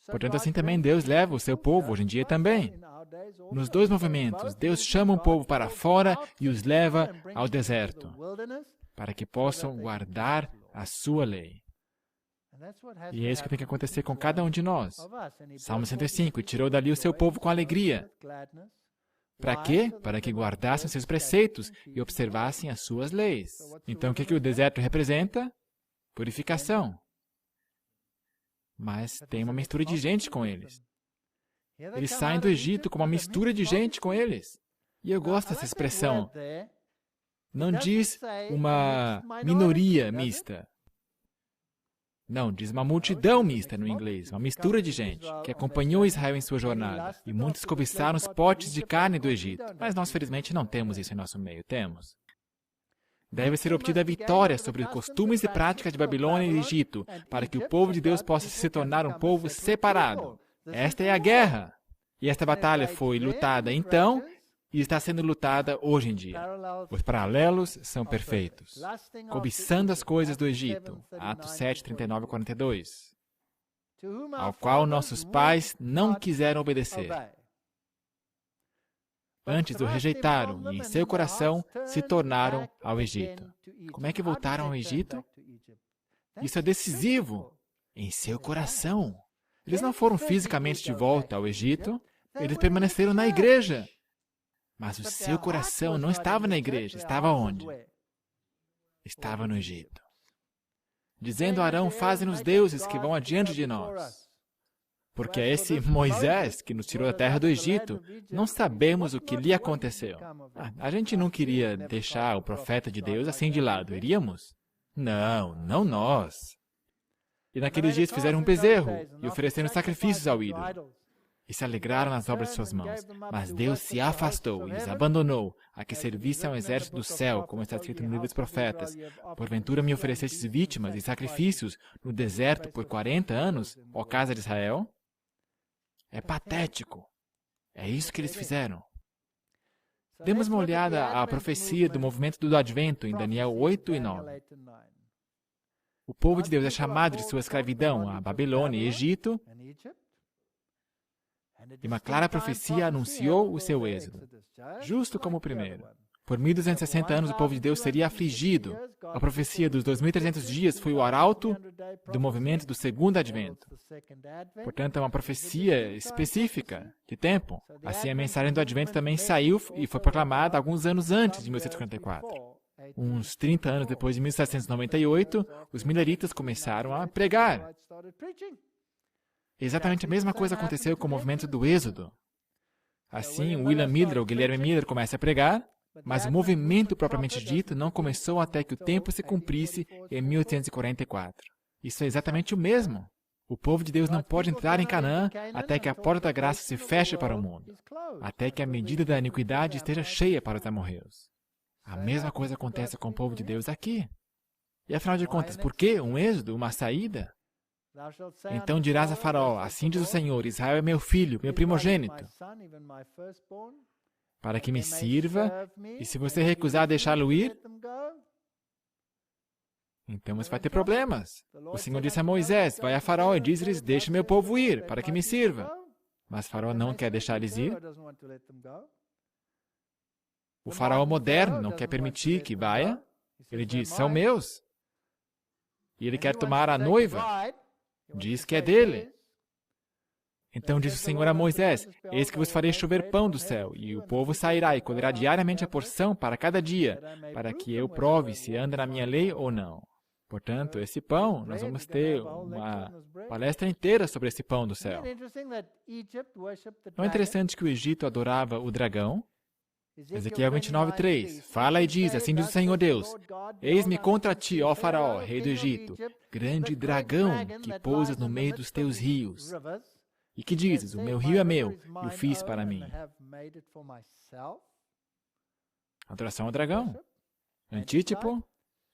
Portanto, assim também Deus leva o seu povo hoje em dia também. Nos dois movimentos, Deus chama o povo para fora e os leva ao deserto, para que possam guardar a sua lei. E é isso que tem que acontecer com cada um de nós. Salmo 105, tirou dali o seu povo com alegria. Para quê? Para que guardassem seus preceitos e observassem as suas leis. Então, o que o deserto representa? Purificação. Mas tem uma mistura de gente com eles. Eles saem do Egito com uma mistura de gente com eles. E eu gosto dessa expressão. Não diz uma minoria mista. Não, diz uma multidão mista no inglês, uma mistura de gente que acompanhou Israel em sua jornada. E muitos cobiçaram os potes de carne do Egito. Mas nós, felizmente, não temos isso em nosso meio. Temos. Deve ser obtida a vitória sobre os costumes e práticas de Babilônia e Egito, para que o povo de Deus possa se tornar um povo separado. Esta é a guerra. E esta batalha foi lutada então e está sendo lutada hoje em dia. Os paralelos são perfeitos. Cobiçando as coisas do Egito, Atos 7, 39 e 42, ao qual nossos pais não quiseram obedecer. Antes o rejeitaram e em seu coração se tornaram ao Egito. Como é que voltaram ao Egito? Isso é decisivo. Em seu coração. Eles não foram fisicamente de volta ao Egito, eles permaneceram na igreja. Mas o seu coração não estava na igreja, estava onde? Estava no Egito. Dizendo a Arão, faze-nos deuses que vão adiante de nós. Porque é esse Moisés que nos tirou da terra do Egito, não sabemos o que lhe aconteceu. A gente não queria deixar o profeta de Deus assim de lado, iríamos? Não, não nós. E naqueles dias fizeram um bezerro e ofereceram sacrifícios ao ídolo. E se alegraram nas obras de suas mãos. Mas Deus se afastou e os abandonou, a que servisse ao exército do céu, como está escrito no livro dos profetas. Porventura me oferecestes vítimas e sacrifícios no deserto por 40 anos, ó casa de Israel? É patético. É isso que eles fizeram. Demos uma olhada à profecia do movimento do Advento em Daniel 8 e 9. O povo de Deus é chamado de sua escravidão a Babilônia e Egito, e uma clara profecia anunciou o seu êxodo, justo como o primeiro. Por 1260 anos o povo de Deus seria afligido. A profecia dos 2300 dias foi o arauto do movimento do segundo advento. Portanto, é uma profecia específica de tempo. Assim, a mensagem do advento também saiu e foi proclamada alguns anos antes de 1744. Uns 30 anos depois de 1798, os mileritas começaram a pregar. Exatamente a mesma coisa aconteceu com o movimento do êxodo. Assim, William Miller ou Guilherme Miller começa a pregar, Mas o movimento propriamente dito não começou até que o tempo se cumprisse em 1844. Isso é exatamente o mesmo. O povo de Deus não pode entrar em Canaã até que a porta da graça se feche para o mundo, até que a medida da iniquidade esteja cheia para os amorreus. A mesma coisa acontece com o povo de Deus aqui. E afinal de contas, por que um êxodo, uma saída? Então dirás a Faraó, assim diz o Senhor, Israel é meu filho, meu primogênito, para que me sirva, e se você recusar deixá-lo ir, então você vai ter problemas. O Senhor disse a Moisés, vai a Faraó e diz-lhes, deixe meu povo ir, para que me sirva. Mas Faraó não quer deixar eles ir. O Faraó moderno não quer permitir que vá. Ele diz, são meus. E ele quer tomar a noiva. Diz que é dele. Então disse o Senhor a Moisés, eis que vos farei chover pão do céu, e o povo sairá e colherá diariamente a porção para cada dia, para que eu prove se anda na minha lei ou não. Portanto, esse pão, nós vamos ter uma palestra inteira sobre esse pão do céu. Não é interessante que o Egito adorava o dragão? Ezequiel 29:3. Fala e diz, assim diz o Senhor Deus, eis-me contra ti, ó Faraó, rei do Egito, grande dragão que pousas no meio dos teus rios. E que dizes, o meu rio é meu, e o fiz para mim. Adoração ao dragão. Antítipo.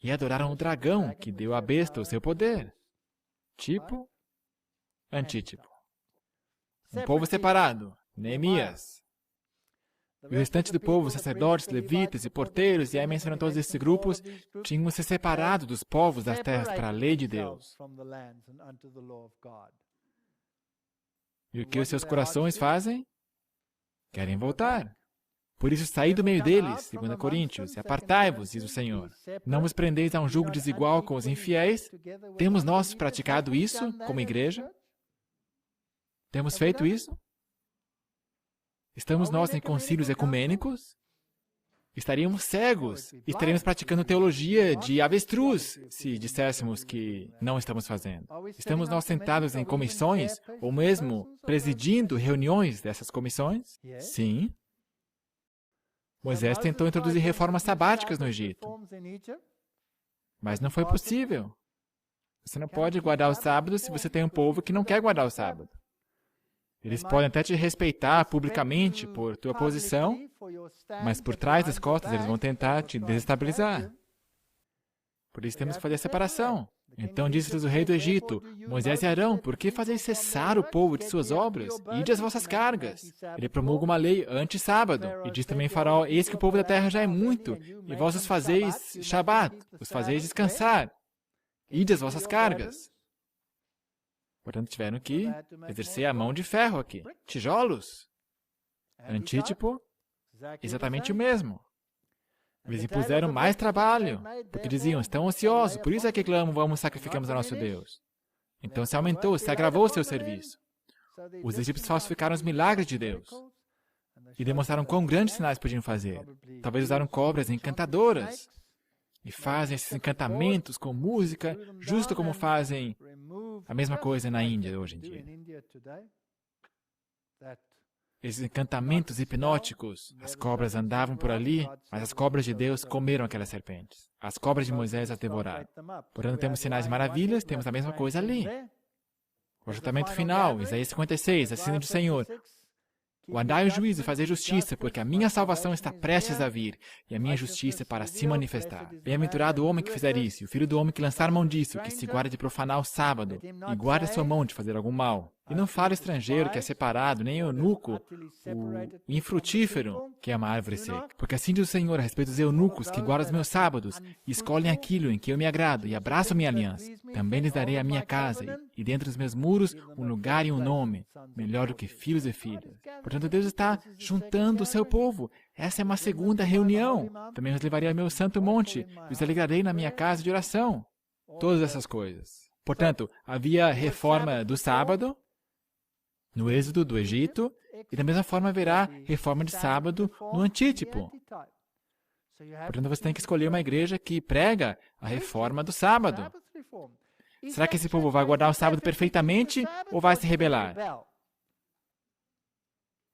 E adoraram o dragão, que deu à besta o seu poder. Tipo, antítipo. Um povo separado, Neemias. E o restante do povo, sacerdotes, levitas e porteiros, e aí mencionam todos esses grupos, tinham se separado dos povos das terras para a lei de Deus. E o que os seus corações fazem? Querem voltar. Por isso, saí do meio deles, 2 Coríntios, e apartai-vos, diz o Senhor. Não vos prendeis a um jugo desigual com os infiéis. Temos nós praticado isso como igreja? Temos feito isso? Estamos nós em concílios ecumênicos? Estaríamos cegos. Estaríamos praticando teologia de avestruz, se disséssemos que não estamos fazendo. Estamos nós sentados em comissões, ou mesmo presidindo reuniões dessas comissões? Sim. Moisés tentou introduzir reformas sabáticas no Egito. Mas não foi possível. Você não pode guardar o sábado se você tem um povo que não quer guardar o sábado. Eles podem até te respeitar publicamente por tua posição, mas por trás das costas eles vão tentar te desestabilizar. Por isso temos que fazer a separação. Então disse-lhes o rei do Egito, Moisés e Arão, por que fazeis cessar o povo de suas obras? Ide as vossas cargas. Ele promulga uma lei anti-sábado. E diz também Faraó, eis que o povo da terra já é muito, e vós os fazeis Shabat, os fazeis descansar. Ide as vossas cargas. Portanto, tiveram que exercer a mão de ferro aqui. Tijolos. Antítipo, exatamente o mesmo. Eles impuseram mais trabalho, porque diziam, estão ociosos, por isso é que clamam, vamos sacrificamos a nosso Deus. Então se aumentou, se agravou o seu serviço. Os egípcios falsificaram os milagres de Deus e demonstraram quão grandes sinais podiam fazer. Talvez usaram cobras encantadoras e fazem esses encantamentos com música, justo como fazem a mesma coisa na Índia hoje em dia. Esses encantamentos hipnóticos, as cobras andavam por ali, mas as cobras de Deus comeram aquelas serpentes. As cobras de Moisés as devoraram. Portanto, temos sinais de maravilhas, temos a mesma coisa ali. O ajuntamento final, Isaías 56, assim diz o Senhor. Guardai o juízo e fazei justiça, porque a minha salvação está prestes a vir, e a minha justiça para se manifestar. Bem-aventurado o homem que fizer isso, e o filho do homem que lançar mão disso, que se guarda de profanar o sábado, e guarda sua mão de fazer algum mal. E não fala o estrangeiro que é separado, nem o eunuco, o infrutífero, que é uma árvore seca. Porque assim diz o Senhor a respeito dos eunucos que guardam os meus sábados, e escolhem aquilo em que eu me agrado, e abraçam minha aliança. Também lhes darei a minha casa, e dentro dos meus muros, um lugar e um nome, melhor do que filhos e filhas. Portanto, Deus está juntando o seu povo. Essa é uma segunda reunião. Também os levarei ao meu santo monte, e os alegrarei na minha casa de oração. Todas essas coisas. Portanto, havia reforma do sábado, no êxodo do Egito, e da mesma forma haverá reforma de sábado no antítipo. Portanto, você tem que escolher uma igreja que prega a reforma do sábado. Será que esse povo vai guardar o sábado perfeitamente ou vai se rebelar?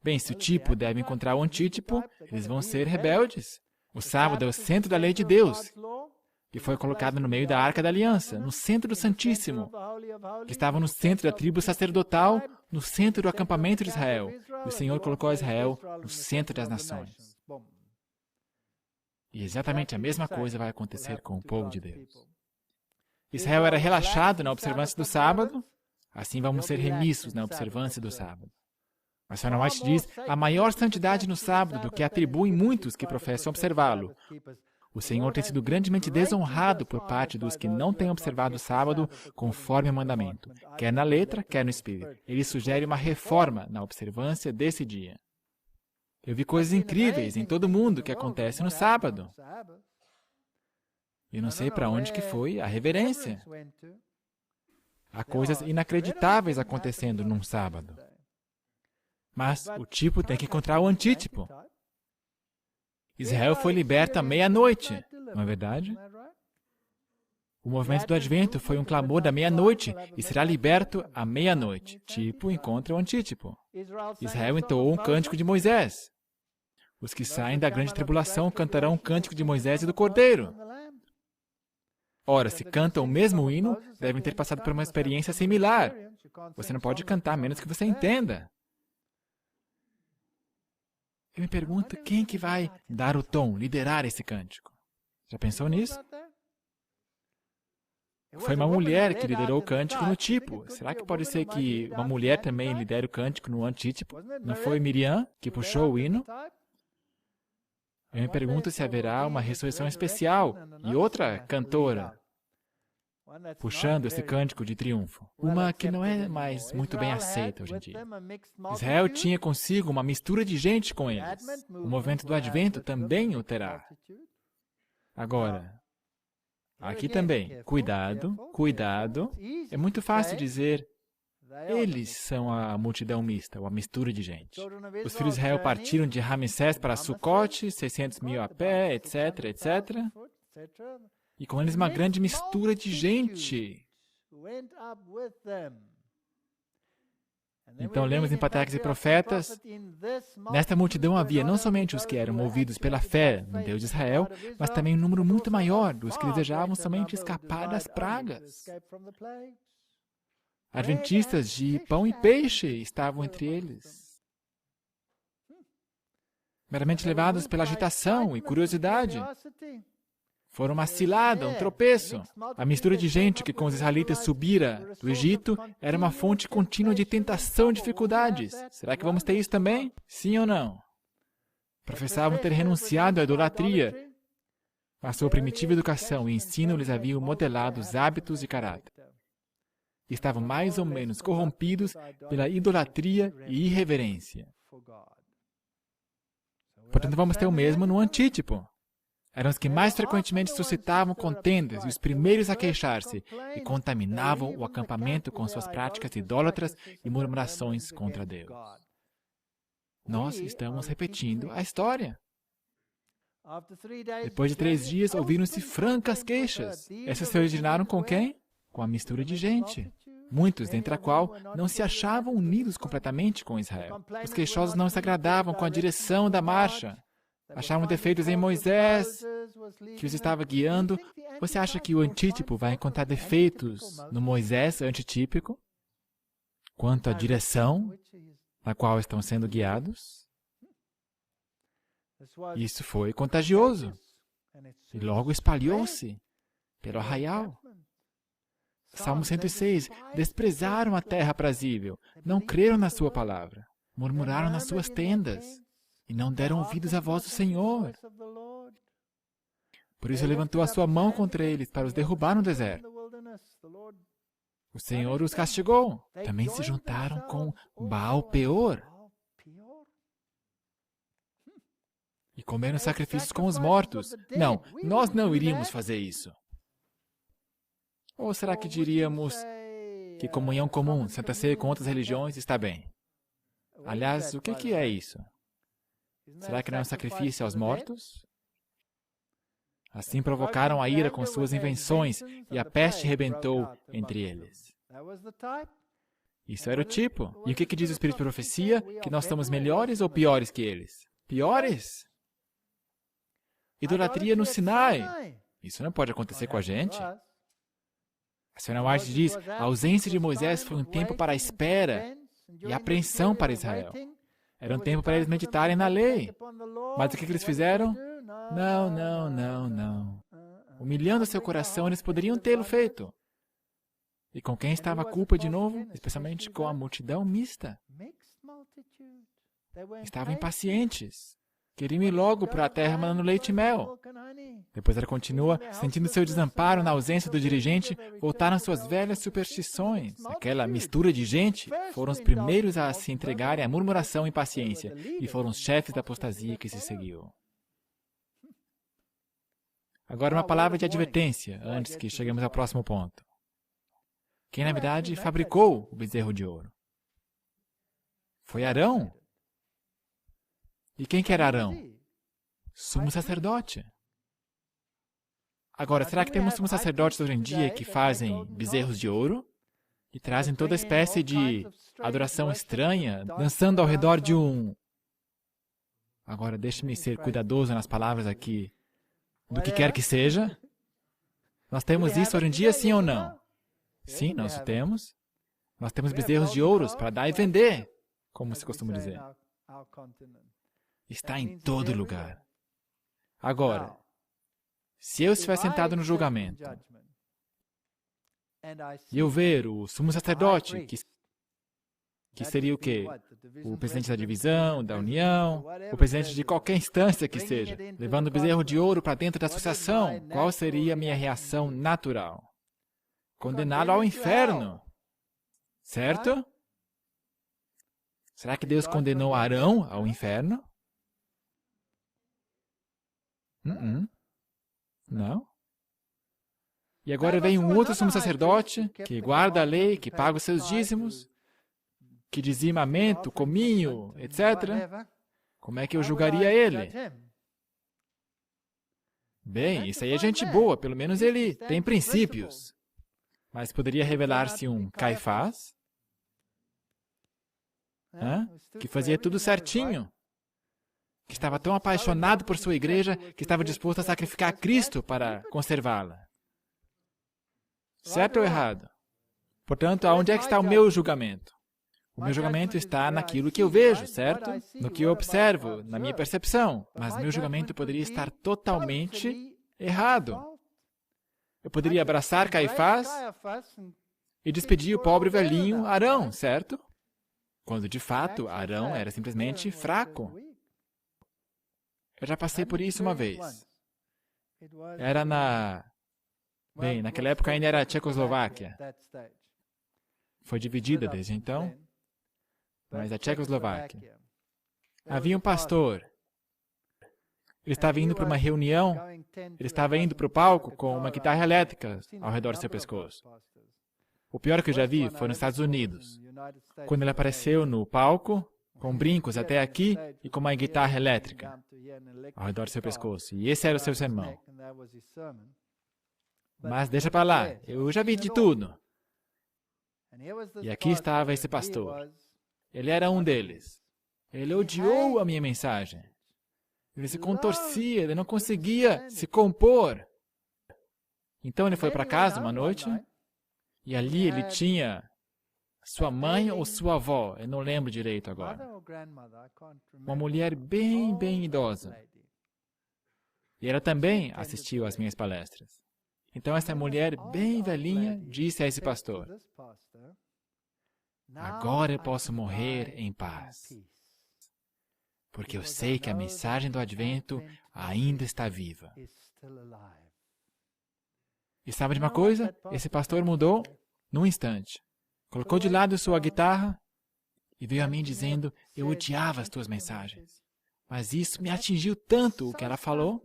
Bem, se o tipo deve encontrar o antítipo, eles vão ser rebeldes. O sábado é o centro da lei de Deus, que foi colocado no meio da Arca da Aliança, no centro do Santíssimo, que estava no centro da tribo sacerdotal, no centro do acampamento de Israel. E o Senhor colocou Israel no centro das nações. E exatamente a mesma coisa vai acontecer com o povo de Deus. Israel era relaxado na observância do sábado, assim vamos ser remissos na observância do sábado. Mas Ellen White diz, há maior santidade no sábado do que atribuem muitos que professam observá-lo. O Senhor tem sido grandemente desonrado por parte dos que não têm observado o sábado conforme o mandamento, quer na letra, quer no espírito. Ele sugere uma reforma na observância desse dia. Eu vi coisas incríveis em todo mundo que acontecem no sábado. Eu não sei para onde que foi a reverência. Há coisas inacreditáveis acontecendo num sábado. Mas o tipo tem que encontrar o antítipo. Israel foi liberto à meia-noite, não é verdade? O movimento do Advento foi um clamor da meia-noite e será liberto à meia-noite. Tipo encontra o antítipo. Israel entoou um cântico de Moisés. Os que saem da grande tribulação cantarão um cântico de Moisés e do Cordeiro. Ora, se cantam o mesmo hino, devem ter passado por uma experiência similar. Você não pode cantar menos que você entenda. Eu me pergunto quem que vai dar o tom, liderar esse cântico. Já pensou nisso? Foi uma mulher que liderou o cântico no tipo. Será que pode ser que uma mulher também lidere o cântico no antítipo? Não foi Miriam que puxou o hino? Eu me pergunto se haverá uma ressurreição especial e outra cantora puxando esse cântico de triunfo. Uma que não é mais muito bem aceita hoje em dia. Israel tinha consigo uma mistura de gente com eles. O movimento do Advento também o terá. Agora, aqui também, cuidado, cuidado. É muito fácil dizer, eles são a multidão mista, ou a mistura de gente. Os filhos de Israel partiram de Ramsés para Sucote, 600 mil a pé, etc, etc. E com eles uma grande mistura de gente. Então lemos em Patriarcas e Profetas, nesta multidão havia não somente os que eram movidos pela fé no Deus de Israel, mas também um número muito maior dos que desejavam somente escapar das pragas. Adventistas de pão e peixe estavam entre eles, meramente levados pela agitação e curiosidade. Foram uma cilada, um tropeço. A mistura de gente que com os israelitas subira do Egito era uma fonte contínua de tentação e dificuldades. Será que vamos ter isso também? Sim ou não? Professavam ter renunciado à idolatria. A sua primitiva educação e ensino lhes haviam modelado os hábitos e caráter. Estavam mais ou menos corrompidos pela idolatria e irreverência. Portanto, vamos ter o mesmo no antítipo. Eram os que mais frequentemente suscitavam contendas e os primeiros a queixar-se e contaminavam o acampamento com suas práticas idólatras e murmurações contra Deus. Nós estamos repetindo a história. Depois de 3 dias, ouviram-se francas queixas. Essas se originaram com quem? Com a mistura de gente. Muitos, dentre a qual, não se achavam unidos completamente com Israel. Os queixosos não se agradavam com a direção da marcha. Achavam defeitos em Moisés, que os estava guiando. Você acha que o antítipo vai encontrar defeitos no Moisés antitípico? Quanto à direção na qual estão sendo guiados? Isso foi contagioso. E logo espalhou-se pelo arraial. Salmo 106. Desprezaram a terra aprazível, não creram na sua palavra, murmuraram nas suas tendas. E não deram ouvidos à voz do Senhor. Por isso levantou a sua mão contra eles para os derrubar no deserto. O Senhor os castigou. Também se juntaram com Baal Peor. E comeram sacrifícios com os mortos. Não, nós não iríamos fazer isso. Ou será que diríamos que comunhão comum, Santa Ceia com outras religiões, está bem? Aliás, o que é isso? Será que não é um sacrifício aos mortos? Assim provocaram a ira com suas invenções e a peste rebentou entre eles. Isso era o tipo. E o que diz o Espírito de Profecia? Que nós estamos melhores ou piores que eles? Piores? idolatria no Sinai. Isso não pode acontecer com a gente. A senhora White diz, a ausência de Moisés foi um tempo para a espera e apreensão para Israel. Era um tempo para eles meditarem na lei. Mas o que eles fizeram? Não. Humilhando seu coração, eles poderiam tê-lo feito. E com quem estava a culpa de novo? Especialmente com a multidão mista. Estavam impacientes. Queriam ir logo para a terra mandando leite e mel. Depois ela continua, sentindo seu desamparo na ausência do dirigente, voltaram suas velhas superstições. Aquela mistura de gente foram os primeiros a se entregarem à murmuração e impaciência, e foram os chefes da apostasia que se seguiu. Agora uma palavra de advertência, antes que cheguemos ao próximo ponto. Quem, na verdade, fabricou o bezerro de ouro? Foi Arão. E quem que era Arão? Sumo sacerdote. Agora, será que temos sumos sacerdotes hoje em dia que fazem bezerros de ouro? E trazem toda espécie de adoração estranha, dançando ao redor de um... Agora, deixe-me ser cuidadoso nas palavras aqui. Do que quer que seja. Nós temos isso hoje em dia, sim ou não? Sim, nós temos. Nós temos bezerros de ouros para dar e vender, como se costuma dizer. Está em todo lugar. Agora, se eu estiver sentado no julgamento e eu ver o sumo sacerdote, que seria o quê? O presidente da divisão, da união, o presidente de qualquer instância que seja, levando o bezerro de ouro para dentro da associação, qual seria a minha reação natural? Condená-lo ao inferno. Certo? Será que Deus condenou Arão ao inferno? Não. E agora vem um outro sumo sacerdote que guarda a lei, que paga os seus dízimos, que dizima mento, cominho, etc. Como é que eu julgaria ele? Bem, isso aí é gente boa, pelo menos ele tem princípios. Mas poderia revelar-se um Caifás, que fazia tudo certinho, que estava tão apaixonado por sua igreja que estava disposto a sacrificar Cristo para conservá-la. Certo ou errado? Portanto, aonde é que está o meu julgamento? O meu julgamento está naquilo que eu vejo, certo? No que eu observo, na minha percepção. Mas meu julgamento poderia estar totalmente errado. Eu poderia abraçar Caifás e despedir o pobre velhinho Arão, certo? Quando, de fato, Arão era simplesmente fraco. Eu já passei por isso uma vez. Era Bem, naquela época ainda era a Tchecoslováquia. Foi dividida desde então, mas a Tchecoslováquia. Havia um pastor. Ele estava indo para uma reunião, ele estava indo para o palco com uma guitarra elétrica ao redor do seu pescoço. O pior que eu já vi foi nos Estados Unidos, quando ele apareceu no palco, com brincos até aqui e com uma guitarra elétrica ao redor do seu pescoço. E esse era o seu sermão. Mas deixa para lá, eu já vi de tudo. E aqui estava esse pastor. Ele era um deles. Ele odiou a minha mensagem. Ele se contorcia, ele não conseguia se compor. Então ele foi para casa uma noite e ali ele tinha sua mãe ou sua avó, eu não lembro direito agora. Uma mulher bem idosa. E ela também assistiu às minhas palestras. Então essa mulher bem velhinha disse a esse pastor: agora eu posso morrer em paz, porque eu sei que a mensagem do Advento ainda está viva. E sabe de uma coisa? Esse pastor mudou num instante. Colocou de lado sua guitarra e veio a mim dizendo: eu odiava as tuas mensagens. Mas isso me atingiu tanto o que ela falou,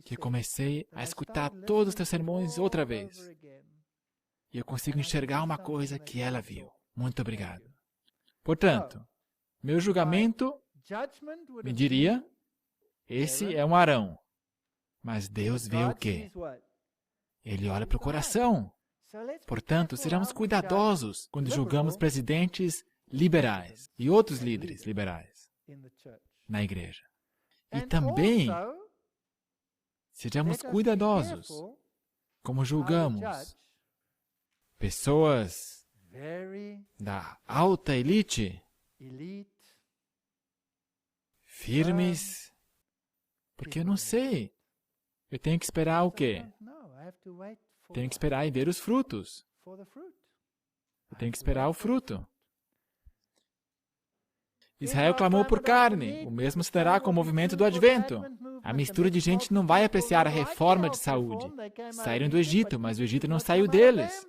que comecei a escutar todos os teus sermões outra vez. E eu consigo enxergar uma coisa que ela viu. Muito obrigado. Portanto, meu julgamento me diria: esse é um Arão. Mas Deus vê o quê? Ele olha para o coração. Portanto, sejamos cuidadosos quando julgamos presidentes liberais e outros líderes liberais na igreja. E também Sejamos cuidadosos como julgamos pessoas da alta elite, firmes, porque eu não sei. Eu tenho que esperar o quê? Tenho que esperar e ver os frutos. Eu tenho que esperar o fruto. Israel clamou por carne. O mesmo se dará com o movimento do Advento. A mistura de gente não vai apreciar a reforma de saúde. Saíram do Egito, mas o Egito não saiu deles.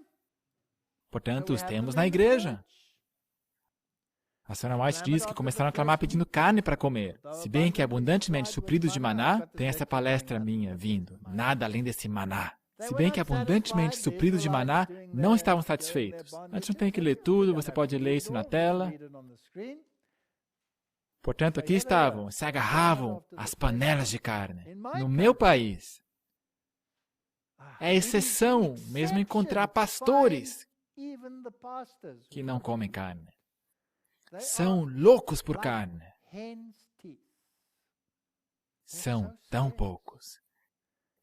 Portanto, os temos na igreja. A Sra. White diz que começaram a clamar pedindo carne para comer. Se bem que abundantemente supridos de maná, tem essa palestra minha vindo. Nada além desse maná. Se bem que abundantemente supridos de maná, não estavam satisfeitos. A gente não tem que ler tudo, você pode ler isso na tela. Portanto, aqui estavam, se agarravam às panelas de carne. No meu país, é exceção mesmo encontrar pastores que não comem carne. São loucos por carne. São tão poucos.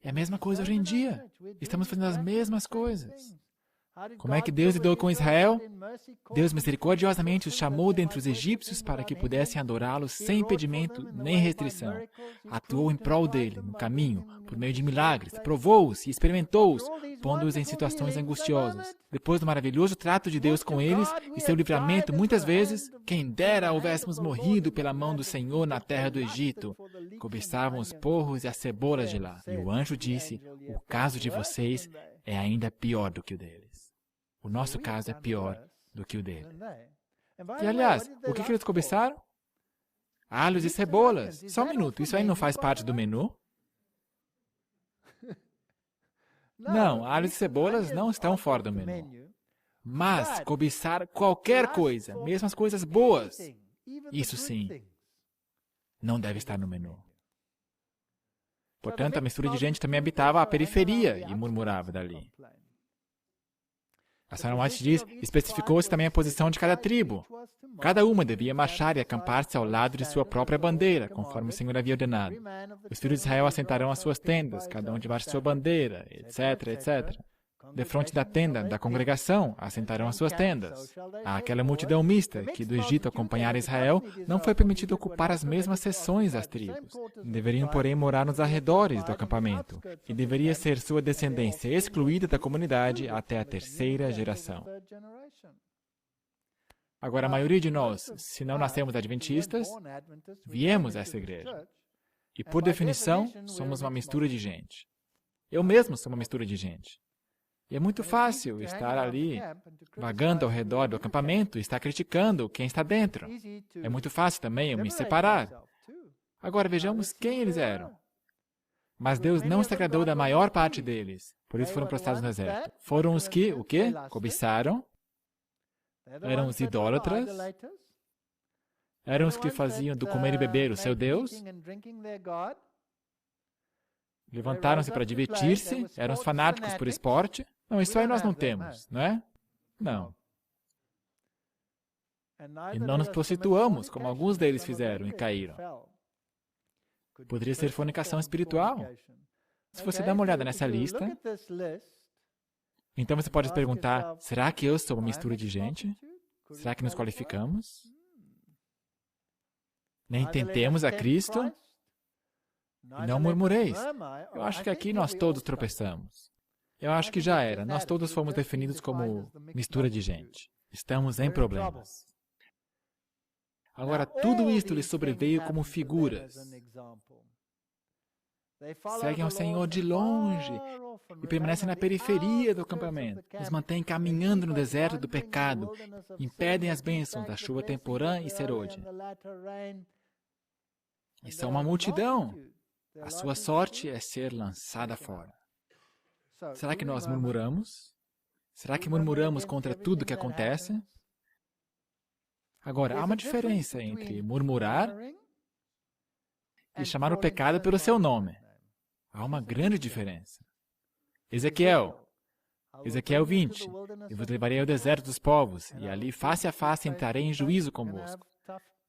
É a mesma coisa hoje em dia. Estamos fazendo as mesmas coisas. Como é que Deus lidou com Israel? Deus misericordiosamente os chamou dentre os egípcios para que pudessem adorá-lo sem impedimento nem restrição. Atuou em prol dele, no caminho, por meio de milagres, provou-os e experimentou-os, pondo-os em situações angustiosas. Depois do maravilhoso trato de Deus com eles e seu livramento, muitas vezes, quem dera houvéssemos morrido pela mão do Senhor na terra do Egito. Cobiçavam os porros e as cebolas de lá. E o anjo disse, o caso de vocês é ainda pior do que o deles. O nosso caso é pior do que o dele. E, aliás, o que eles cobiçaram? Alhos e cebolas. Só um minuto, isso aí não faz parte do menu? Não, alhos e cebolas não estão fora do menu. Mas cobiçar qualquer coisa, mesmo as coisas boas, isso sim, não deve estar no menu. Portanto, a mistura de gente também habitava a periferia e murmurava dali. A Sra. White diz, especificou-se também a posição de cada tribo. Cada uma devia marchar e acampar-se ao lado de sua própria bandeira, conforme o Senhor havia ordenado. Os filhos de Israel assentarão as suas tendas, cada um debaixo de sua bandeira, etc., etc. Defronte da tenda da congregação, assentarão as suas tendas. Àquela multidão mista que do Egito acompanhara Israel, não foi permitido ocupar as mesmas seções das tribos. Deveriam, porém, morar nos arredores do acampamento, e deveria ser sua descendência excluída da comunidade até a terceira geração. Agora, a maioria de nós, se não nascemos adventistas, viemos a essa igreja. E, por definição, somos uma mistura de gente. Eu mesmo sou uma mistura de gente. E é muito fácil estar ali, vagando ao redor do acampamento e estar criticando quem está dentro. É muito fácil também eu me separar. Agora vejamos quem eles eram. Mas Deus não se agradou da maior parte deles, por isso foram prostrados no deserto. Foram os que, o quê? Cobiçaram. Eram os idólatras. Eram os que faziam do comer e beber o seu Deus. Levantaram-se para divertir-se, eram os fanáticos por esporte. Não, isso aí nós não temos, não é? Não. E não nos prostituamos, como alguns deles fizeram e caíram. Poderia ser fornicação espiritual. Se você dá uma olhada nessa lista, então você pode se perguntar, será que eu sou uma mistura de gente? Será que nos qualificamos? Nem tentemos a Cristo? E não murmureis. Eu acho que aqui nós todos tropeçamos. Eu acho que já era. Nós todos fomos definidos como mistura de gente. Estamos em problemas. Agora, tudo isto lhes sobreveio como figuras. Seguem ao Senhor de longe e permanecem na periferia do acampamento. Nos mantêm caminhando no deserto do pecado. Impedem as bênçãos da chuva temporã e serôdia. E são uma multidão. A sua sorte é ser lançada fora. Será que nós murmuramos? Será que murmuramos contra tudo que acontece? Agora, há uma diferença entre murmurar e chamar o pecado pelo seu nome. Há uma grande diferença. Ezequiel 20. Eu vos levarei ao deserto dos povos, e ali, face a face, entrarei em juízo convosco.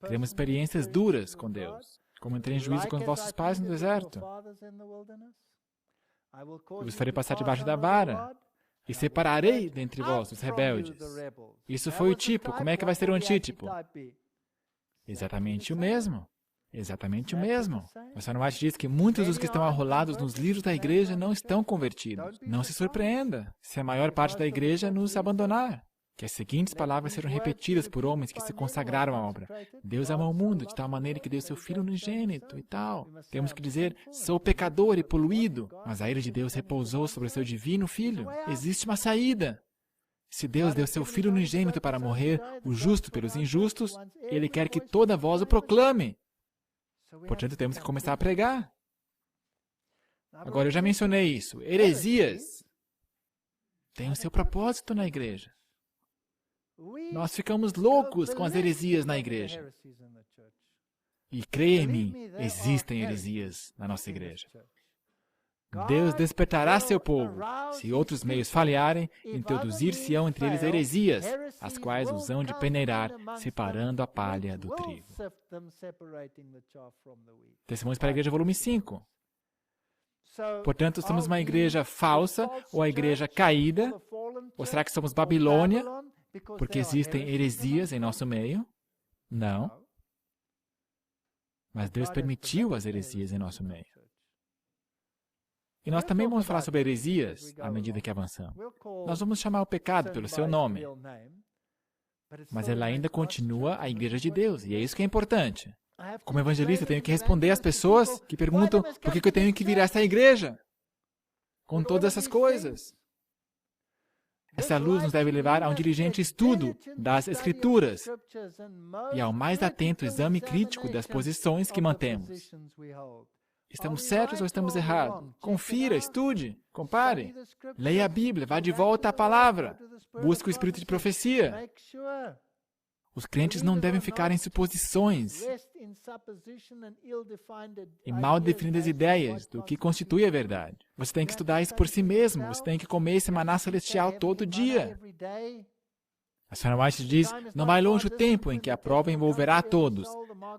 Teremos experiências duras com Deus, como entrei em juízo com os vossos pais no deserto. E vos farei passar debaixo da vara. E separarei dentre vós os rebeldes. Isso foi o tipo. Como é que vai ser o antítipo? Exatamente o mesmo. Exatamente o mesmo. O Sr. White diz que muitos dos que estão arrolados nos livros da igreja não estão convertidos. Não se surpreenda se a maior parte da igreja nos abandonar. Que as seguintes palavras serão repetidas por homens que se consagraram à obra. Deus amou o mundo de tal maneira que deu seu Filho unigênito e tal. Temos que dizer, sou pecador e poluído, mas a ira de Deus repousou sobre o seu divino Filho. Existe uma saída. Se Deus deu seu Filho unigênito para morrer, o justo pelos injustos, Ele quer que toda voz o proclame. Portanto, temos que começar a pregar. Agora, eu já mencionei isso. Heresias têm o seu propósito na igreja. Nós ficamos loucos com as heresias na igreja. E creia em mim, existem heresias na nossa igreja. Deus despertará seu povo. Se outros meios falharem, introduzir-se-ão entre eles heresias, as quais os hão de peneirar, separando a palha do trigo. Testemunhos para a Igreja, volume 5. Portanto, somos uma igreja falsa ou a igreja caída? Ou será que somos Babilônia? Porque existem heresias em nosso meio? Não. Mas Deus permitiu as heresias em nosso meio. E nós também vamos falar sobre heresias à medida que avançamos. Nós vamos chamar o pecado pelo seu nome. Mas ela ainda continua a igreja de Deus, e é isso que é importante. Como evangelista, eu tenho que responder às pessoas que perguntam por que eu tenho que vir a essa igreja com todas essas coisas. Essa luz nos deve levar a um diligente estudo das Escrituras e ao mais atento exame crítico das posições que mantemos. Estamos certos ou estamos errados? Confira, estude, compare. Leia a Bíblia, vá de volta à palavra. Busque o espírito de profecia. Os crentes não devem ficar em suposições e mal definidas ideias do que constitui a verdade. Você tem que estudar isso por si mesmo. Você tem que comer esse maná celestial todo dia. A Sra. White diz, não vai longe o tempo em que a prova envolverá a todos.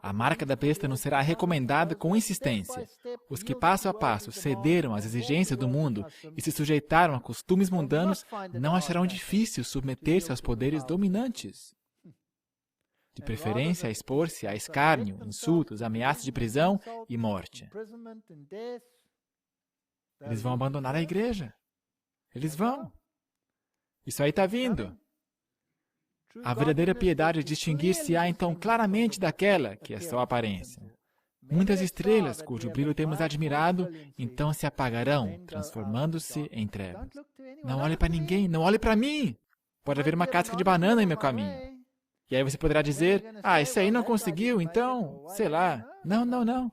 A marca da besta nos será recomendada com insistência. Os que passo a passo cederam às exigências do mundo e se sujeitaram a costumes mundanos não acharão difícil submeter-se aos poderes dominantes. De preferência a expor-se a escárnio, insultos, ameaças de prisão e morte. Eles vão abandonar a igreja. Eles vão. Isso aí está vindo. A verdadeira piedade distinguir-se-á então claramente daquela que é só aparência. Muitas estrelas, cujo brilho temos admirado, então se apagarão, transformando-se em trevas. Não olhe para ninguém, não olhe para mim! Pode haver uma casca de banana em meu caminho. E aí você poderá dizer, esse aí não conseguiu, então, sei lá. Não.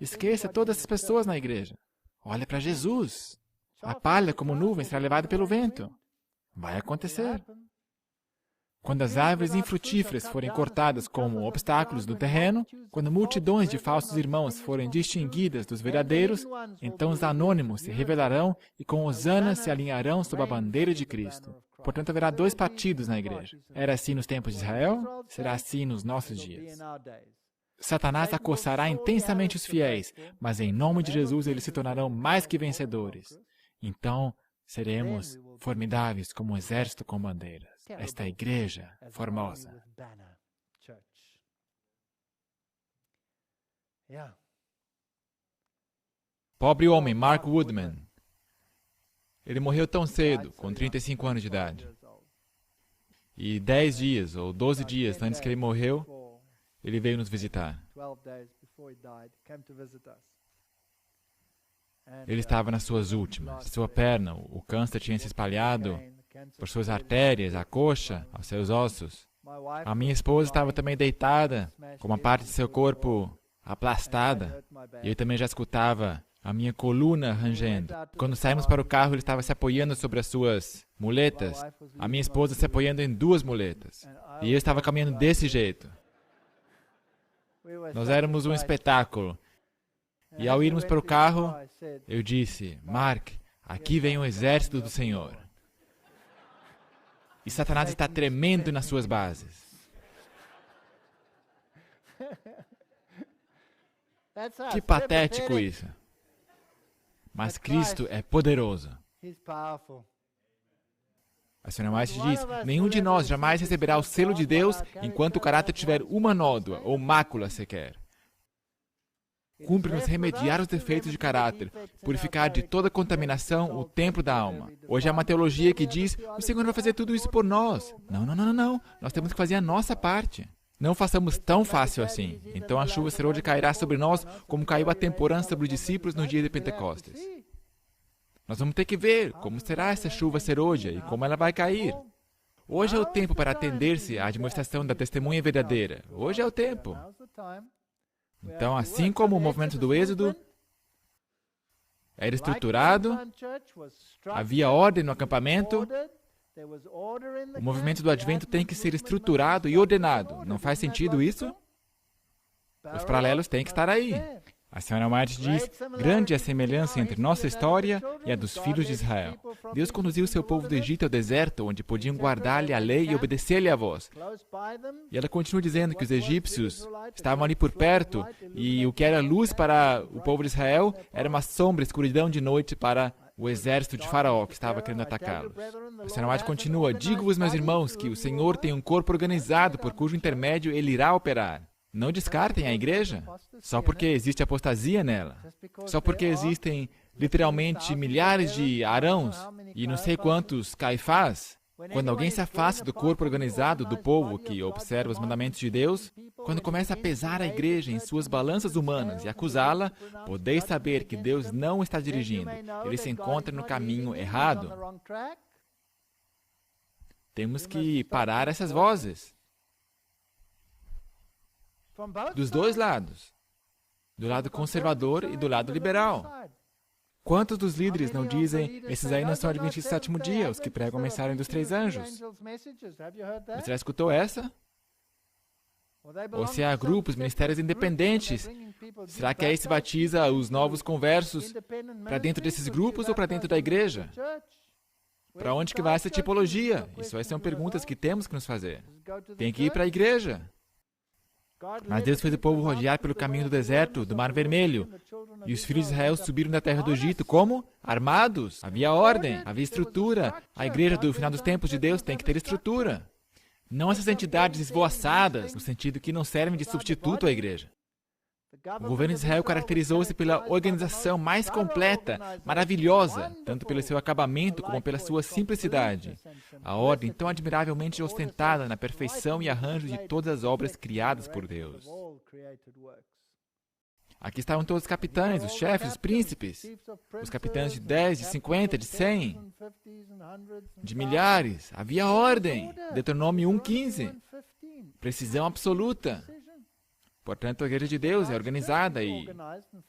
Esqueça todas as pessoas na igreja. Olhe para Jesus. A palha como nuvem será levada pelo vento. Vai acontecer. Quando as árvores infrutíferas forem cortadas como obstáculos do terreno, quando multidões de falsos irmãos forem distinguidas dos verdadeiros, então os anônimos se revelarão e com hosana se alinharão sob a bandeira de Cristo. Portanto, haverá dois partidos na igreja. Era assim nos tempos de Israel, será assim nos nossos dias. Satanás acossará intensamente os fiéis, mas em nome de Jesus eles se tornarão mais que vencedores. Então, seremos formidáveis como um exército com bandeiras. Esta igreja formosa. Pobre homem, Mark Woodman. Ele morreu tão cedo, com 35 anos de idade. E 10 dias ou 12 dias antes que ele morreu, ele veio nos visitar. Ele estava nas suas últimas. Sua perna, o câncer tinha se espalhado por suas artérias, a coxa, aos seus ossos. A minha esposa estava também deitada, com uma parte de seu corpo aplastada. E eu também já escutava a minha coluna rangendo. Quando saímos para o carro, ele estava se apoiando sobre as suas muletas. A minha esposa se apoiando em 2 muletas. E eu estava caminhando desse jeito. Nós éramos um espetáculo. E ao irmos para o carro, eu disse, Mark, aqui vem o exército do Senhor. E Satanás está tremendo nas suas bases. Que patético isso. Mas Cristo é poderoso. A senhora White diz, nenhum de nós jamais receberá o selo de Deus enquanto o caráter tiver uma nódoa ou mácula sequer. Cumpre-nos remediar os defeitos de caráter, purificar de toda contaminação o templo da alma. Hoje há uma teologia que diz, o Senhor vai fazer tudo isso por nós. Não. Nós temos que fazer a nossa parte. Não façamos tão fácil assim. Então a chuva serôdia cairá sobre nós como caiu a temporã sobre os discípulos no dia de Pentecostes. Nós vamos ter que ver como será essa chuva serôdia e como ela vai cair. Hoje é o tempo para atender-se à demonstração da testemunha verdadeira. Hoje é o tempo. Então, assim como o movimento do Êxodo era estruturado, havia ordem no acampamento, o movimento do Advento tem que ser estruturado e ordenado. Não faz sentido isso? Os paralelos têm que estar aí. A senhora White diz, grande é a semelhança entre nossa história e a dos filhos de Israel. Deus conduziu seu povo do Egito ao deserto, onde podiam guardar-lhe a lei e obedecer-lhe a voz. E ela continua dizendo que os egípcios estavam ali por perto, e o que era luz para o povo de Israel era uma sombra, escuridão de noite para o exército de Faraó que estava querendo atacá-los. A senhora White continua, digo-vos, meus irmãos, que o Senhor tem um corpo organizado por cujo intermédio ele irá operar. Não descartem a igreja só porque existe apostasia nela, só porque existem literalmente milhares de Arãos e não sei quantos Caifás. Quando alguém se afasta do corpo organizado do povo que observa os mandamentos de Deus, quando começa a pesar a igreja em suas balanças humanas e acusá-la, podeis saber que Deus não está dirigindo, ele se encontra no caminho errado. Temos que parar essas vozes. Dos dois lados, do lado conservador e do lado liberal. Quantos dos líderes não dizem, esses aí não são adventistas do sétimo dia, os que pregam a mensagem dos 3 anjos? Você já escutou essa? Ou se há grupos, ministérios independentes, será que aí se batiza os novos conversos para dentro desses grupos ou para dentro da igreja? Para onde que vai essa tipologia? Isso aí são perguntas que temos que nos fazer. Tem que ir para a igreja. Mas Deus fez o povo rodear pelo caminho do deserto, do Mar Vermelho. E os filhos de Israel subiram da terra do Egito. Como? Armados. Havia ordem, havia estrutura. A igreja do final dos tempos de Deus tem que ter estrutura. Não essas entidades esvoaçadas, no sentido que não servem de substituto à igreja. O governo de Israel caracterizou-se pela organização mais completa, maravilhosa, tanto pelo seu acabamento como pela sua simplicidade. A ordem tão admiravelmente ostentada na perfeição e arranjo de todas as obras criadas por Deus. Aqui estavam todos os capitães, os chefes, os príncipes, os capitães de 10, de 50, de 100, de milhares. Havia ordem. Deuteronômio 1:15. Precisão absoluta. Portanto, a igreja de Deus é organizada e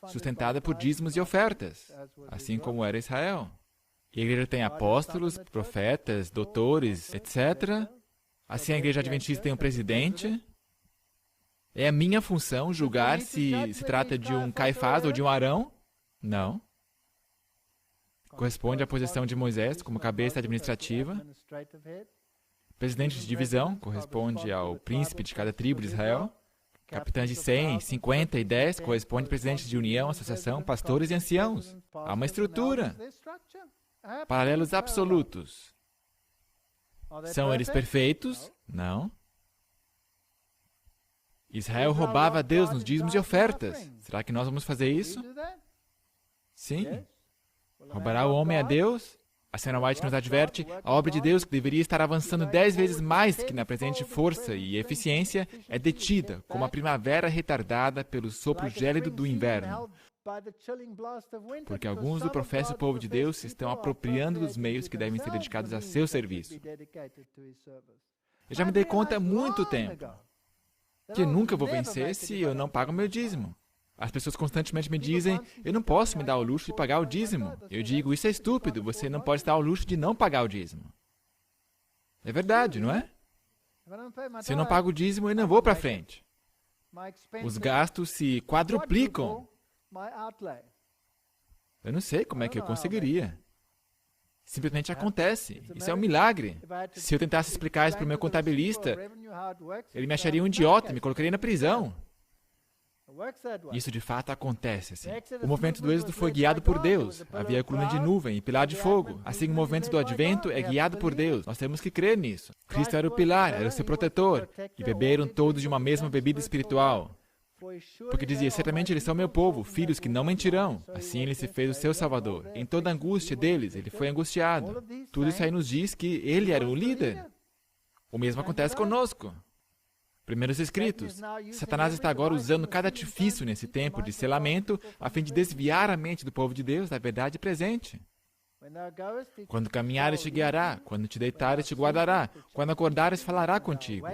sustentada por dízimos e ofertas, assim como era Israel. E a igreja tem apóstolos, profetas, doutores, etc. Assim a igreja adventista tem um presidente. É a minha função julgar se se trata de um Caifás ou de um Arão? Não. Corresponde à posição de Moisés como cabeça administrativa. Presidente de divisão corresponde ao príncipe de cada tribo de Israel. Capitães de 100, 50 e 10 corresponde a presidentes de união, associação, pastores e anciãos. Há uma estrutura. Paralelos absolutos. São eles perfeitos? Não. Israel roubava a Deus nos dízimos e ofertas. Será que nós vamos fazer isso? Sim. Roubará o homem a Deus? A senhora White nos adverte, a obra de Deus, que deveria estar avançando 10 vezes mais que na presente força e eficiência, é detida, como a primavera retardada pelo sopro gélido do inverno. Porque alguns do professo povo de Deus se estão apropriando dos meios que devem ser dedicados a seu serviço. Eu já me dei conta há muito tempo que nunca vou vencer se eu não pago meu dízimo. As pessoas constantemente me dizem, eu não posso me dar o luxo de pagar o dízimo. Eu digo, isso é estúpido, você não pode se dar o luxo de não pagar o dízimo. É verdade, não é? Se eu não pago o dízimo, eu não vou para frente. Os gastos se quadruplicam. Eu não sei como é que eu conseguiria. Simplesmente acontece. Isso é um milagre. Se eu tentasse explicar isso para o meu contabilista, ele me acharia um idiota e me colocaria na prisão. Isso de fato acontece assim. O movimento do Êxodo foi guiado por Deus. Havia coluna de nuvem e pilar de fogo. Assim, o movimento do Advento é guiado por Deus. Nós temos que crer nisso. Cristo era o pilar, era o seu protetor. E beberam todos de uma mesma bebida espiritual. Porque dizia, certamente eles são meu povo, filhos que não mentirão. Assim ele se fez o seu Salvador. Em toda a angústia deles, ele foi angustiado. Tudo isso aí nos diz que ele era o líder. O mesmo acontece conosco. Primeiros escritos. Satanás está agora usando cada artifício nesse tempo de selamento a fim de desviar a mente do povo de Deus da verdade presente. Quando caminhares te guiará, quando te deitares te guardará, quando acordares falará contigo.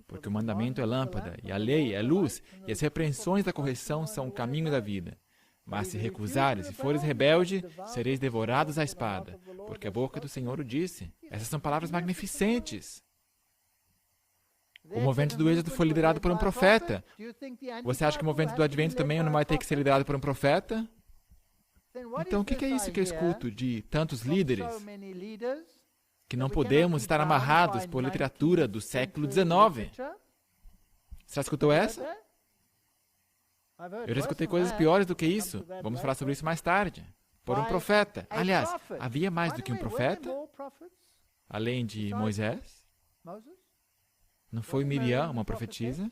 Porque o mandamento é lâmpada, e a lei é luz, e as repreensões da correção são o caminho da vida. Mas se recusares e fores rebelde, sereis devorados à espada, porque a boca do Senhor o disse. Essas são palavras magnificentes. O movimento do Êxodo foi liderado por um profeta. Você acha que o movimento do Advento também não vai ter que ser liderado por um profeta? Então, o que é isso que eu escuto de tantos líderes que não podemos estar amarrados por literatura do século XIX? Você já escutou essa? Eu já escutei coisas piores do que isso. Vamos falar sobre isso mais tarde. Por um profeta. Aliás, havia mais do que um profeta? Além de Moisés? Não foi Miriam uma profetisa?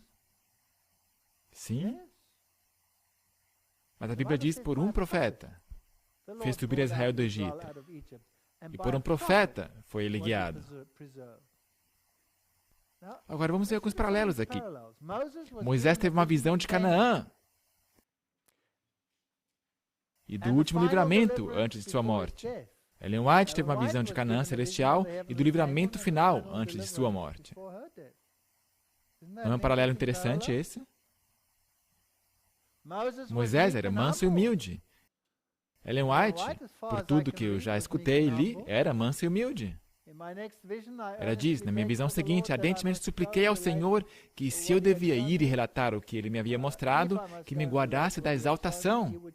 Sim. Mas a Bíblia diz por um profeta fez subir Israel do Egito. E por um profeta foi ele guiado. Agora vamos ver alguns paralelos aqui. Moisés teve uma visão de Canaã e do último livramento antes de sua morte. Ellen White teve uma visão de Canaã celestial e do livramento final antes de sua morte. Não é um paralelo interessante esse? Moisés era manso e humilde. Ellen White, por tudo que eu já escutei e li, era manso e humilde. Ela diz, na minha visão seguinte, ardentemente supliquei ao Senhor que, se eu devia ir e relatar o que Ele me havia mostrado, que me guardasse da exaltação.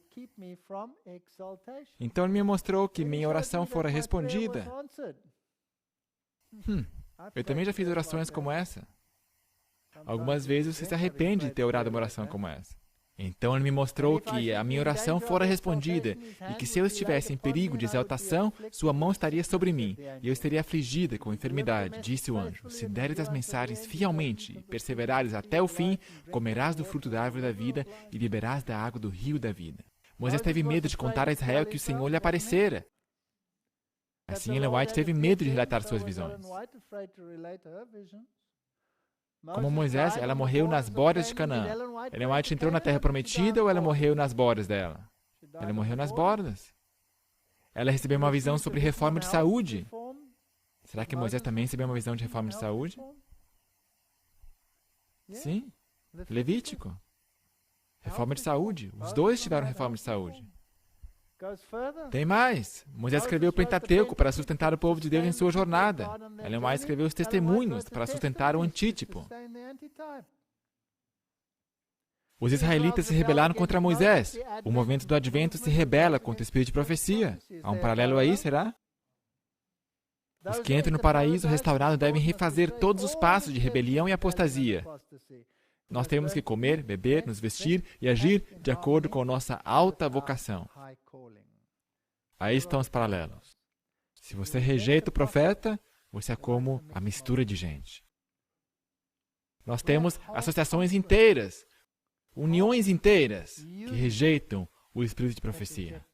Então Ele me mostrou que minha oração fora respondida. Eu também já fiz orações como essa. Algumas vezes você se arrepende de ter orado uma oração como essa. Então ele me mostrou que a minha oração fora respondida e que se eu estivesse em perigo de exaltação, sua mão estaria sobre mim e eu estaria afligida com enfermidade. Disse o anjo, se deres as mensagens fielmente e perseverares até o fim, comerás do fruto da árvore da vida e beberás da água do rio da vida. Moisés teve medo de contar a Israel que o Senhor lhe aparecera. Assim, Ellen White teve medo de relatar suas visões. Como Moisés, ela morreu nas bordas de Canaã. Ellen White entrou na terra prometida ou ela morreu nas bordas dela? Ela morreu nas bordas. Ela recebeu uma visão sobre reforma de saúde. Será que Moisés também recebeu uma visão de reforma de saúde? Sim. Levítico. Reforma de saúde. Os dois tiveram reforma de saúde. Tem mais. Moisés escreveu o Pentateuco para sustentar o povo de Deus em sua jornada. Ellen White escreveu os testemunhos para sustentar o antítipo. Os israelitas se rebelaram contra Moisés. O movimento do Advento se rebela contra o espírito de profecia. Há um paralelo aí, será? Os que entram no paraíso restaurado devem refazer todos os passos de rebelião e apostasia. Nós temos que comer, beber, nos vestir e agir de acordo com nossa alta vocação. Aí estão os paralelos. Se você rejeita o profeta, você é como a mistura de gente. Nós temos associações inteiras, uniões inteiras, que rejeitam o espírito de profecia.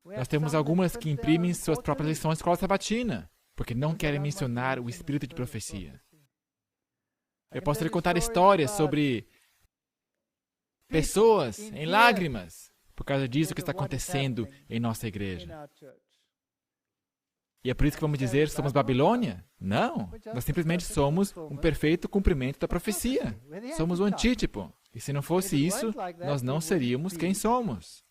Nós temos algumas que imprimem suas próprias lições de escola sabatina, porque não querem mencionar o espírito de profecia. Eu posso lhe contar histórias sobre pessoas em lágrimas por causa disso que está acontecendo em nossa igreja. E é por isso que vamos dizer que somos Babilônia? Não, nós simplesmente somos um perfeito cumprimento da profecia. Somos o antítipo. E se não fosse isso, nós não seríamos quem somos.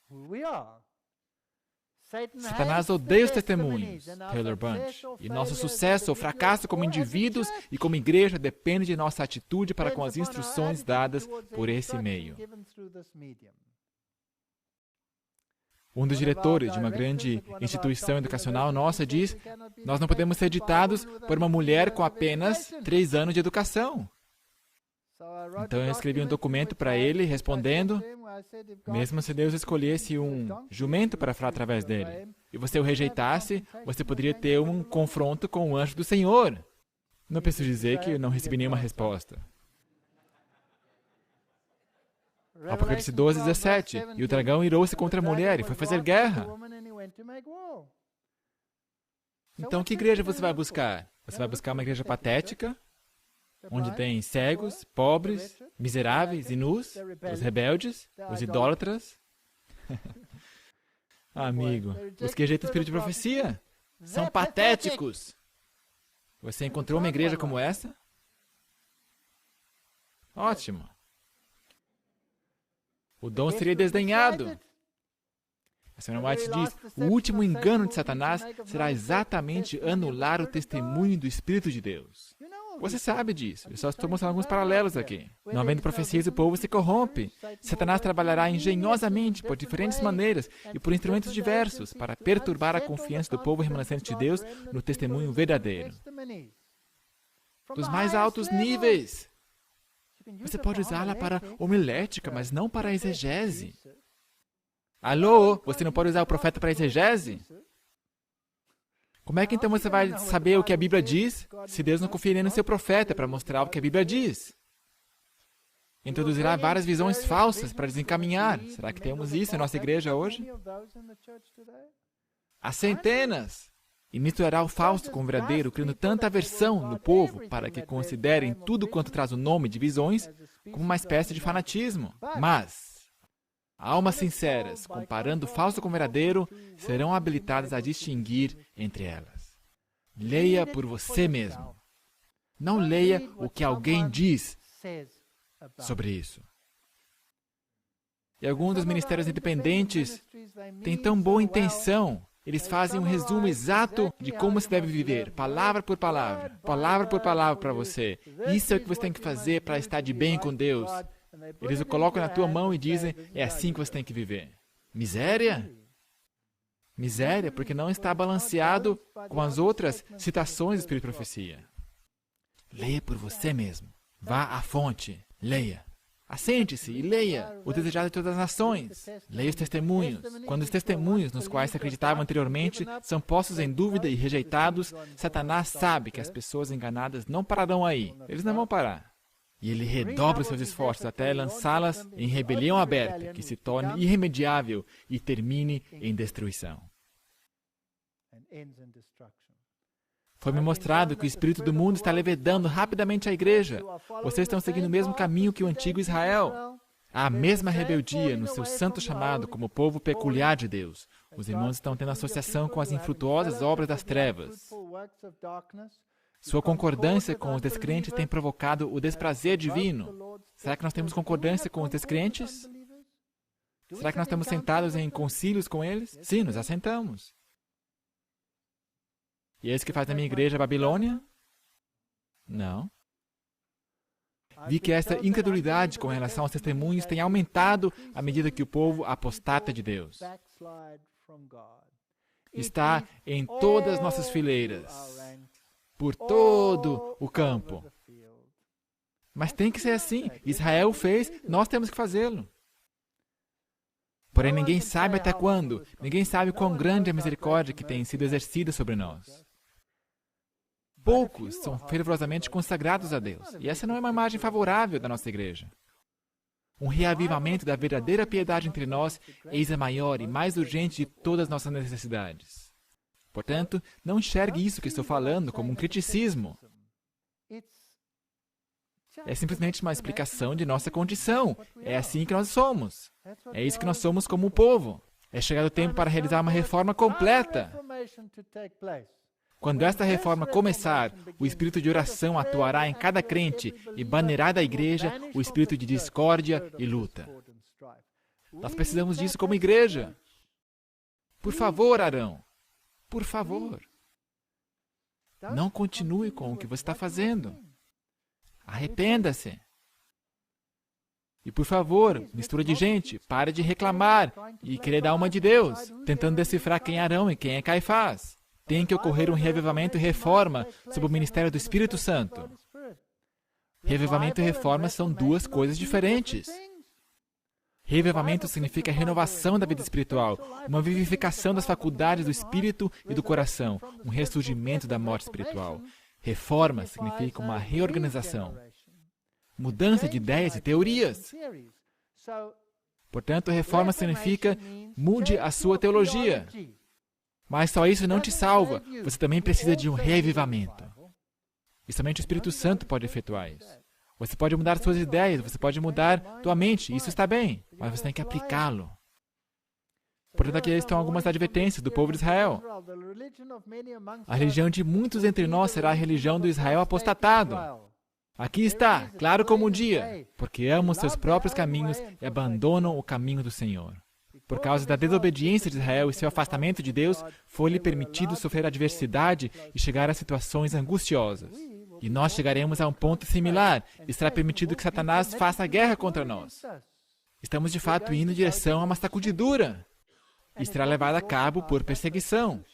Satanás odeia os testemunhos, Taylor Bunch, e nosso sucesso ou fracasso como indivíduos e como igreja depende de nossa atitude para com as instruções dadas por esse meio. Um dos diretores de uma grande instituição educacional nossa diz: nós não podemos ser ditados por uma mulher com apenas 3 anos de educação. Então eu escrevi um documento para ele, respondendo, mesmo se Deus escolhesse um jumento para falar através dele, e você o rejeitasse, você poderia ter um confronto com o anjo do Senhor. Não preciso dizer que eu não recebi nenhuma resposta. Apocalipse 12, 17. E o dragão irou-se contra a mulher e foi fazer guerra. Então, que igreja você vai buscar? Você vai buscar uma igreja patética, onde tem cegos, pobres, miseráveis e nus, os rebeldes, os idólatras? Amigo, os que rejeitam o espírito de profecia são patéticos. Você encontrou uma igreja como essa? Ótimo. O dom seria desdenhado. A senhora White diz, o último engano de Satanás será exatamente anular o testemunho do Espírito de Deus. Você sabe disso. Eu só estou mostrando alguns paralelos aqui. Não havendo profecias, o povo se corrompe. Satanás trabalhará engenhosamente, por diferentes maneiras e por instrumentos diversos, para perturbar a confiança do povo remanescente de Deus no testemunho verdadeiro. Dos mais altos níveis. Você pode usá-la para homilética, mas não para exegese. Alô? Você não pode usar o profeta para exegese? Como é que então você vai saber o que a Bíblia diz, se Deus não confia nem no seu profeta para mostrar o que a Bíblia diz? Introduzirá várias visões falsas para desencaminhar. Será que temos isso em nossa igreja hoje? Há centenas. E misturará o falso com o verdadeiro, criando tanta aversão no povo para que considerem tudo quanto traz o nome de visões como uma espécie de fanatismo. Mas almas sinceras, comparando o falso com o verdadeiro, serão habilitadas a distinguir entre elas. Leia por você mesmo. Não leia o que alguém diz sobre isso. E alguns dos ministérios independentes têm tão boa intenção. Eles fazem um resumo exato de como se deve viver, palavra por palavra para você. Isso é o que você tem que fazer para estar de bem com Deus. Eles o colocam na tua mão e dizem, é assim que você tem que viver. Miséria? Miséria, porque não está balanceado com as outras citações do Espírito de Profecia. Leia por você mesmo. Vá à fonte. Leia. Assente-se e leia o desejado de todas as nações. Leia os testemunhos. Quando os testemunhos nos quais se acreditava anteriormente são postos em dúvida e rejeitados, Satanás sabe que as pessoas enganadas não pararão aí. Eles não vão parar. E ele redobra os seus esforços até lançá-las em rebelião aberta, que se torne irremediável e termine em destruição. Foi-me mostrado que o espírito do mundo está levedando rapidamente a igreja. Vocês estão seguindo o mesmo caminho que o antigo Israel. Há a mesma rebeldia no seu santo chamado como povo peculiar de Deus. Os irmãos estão tendo associação com as infrutuosas obras das trevas. Sua concordância com os descrentes tem provocado o desprazer divino. Será que nós temos concordância com os descrentes? Será que nós estamos sentados em concílios com eles? Sim, nos assentamos. E é isso que faz a minha igreja Babilônia? Não. Vi que essa incredulidade com relação aos testemunhos tem aumentado à medida que o povo apostata de Deus. Está em todas as nossas fileiras, por todo o campo. Mas tem que ser assim. Israel fez, nós temos que fazê-lo. Porém, ninguém sabe até quando. Ninguém sabe quão grande é a misericórdia que tem sido exercida sobre nós. Poucos são fervorosamente consagrados a Deus. E essa não é uma imagem favorável da nossa igreja. Um reavivamento da verdadeira piedade entre nós eis a maior e mais urgente de todas as nossas necessidades. Portanto, não enxergue isso que estou falando como um criticismo. É simplesmente uma explicação de nossa condição. É assim que nós somos. É isso que nós somos como um povo. É chegado o tempo para realizar uma reforma completa. Quando esta reforma começar, o espírito de oração atuará em cada crente e banirá da igreja o espírito de discórdia e luta. Nós precisamos disso como igreja. Por favor, Arão. Por favor. Não continue com o que você está fazendo. Arrependa-se. E por favor, mistura de gente, pare de reclamar e querer dar uma de Deus, tentando decifrar quem é Arão e quem é Caifás. Tem que ocorrer um reavivamento e reforma sob o ministério do Espírito Santo. Reavivamento e reforma são duas coisas diferentes. Reavivamento significa renovação da vida espiritual, uma vivificação das faculdades do espírito e do coração, um ressurgimento da morte espiritual. Reforma significa uma reorganização, mudança de ideias e teorias. Portanto, reforma significa mude a sua teologia. Mas só isso não te salva. Você também precisa de um reavivamento. E somente o Espírito Santo pode efetuar isso. Você pode mudar suas ideias, você pode mudar tua mente, isso está bem, mas você tem que aplicá-lo. Portanto, aqui estão algumas advertências do povo de Israel. A religião de muitos entre nós será a religião do Israel apostatado. Aqui está, claro como um dia, porque amam seus próprios caminhos e abandonam o caminho do Senhor. Por causa da desobediência de Israel e seu afastamento de Deus, foi-lhe permitido sofrer adversidade e chegar a situações angustiosas. E nós chegaremos a um ponto similar, e será permitido que Satanás faça guerra contra nós. Estamos de fato indo em direção a uma sacudidura, e será levada a cabo por perseguição.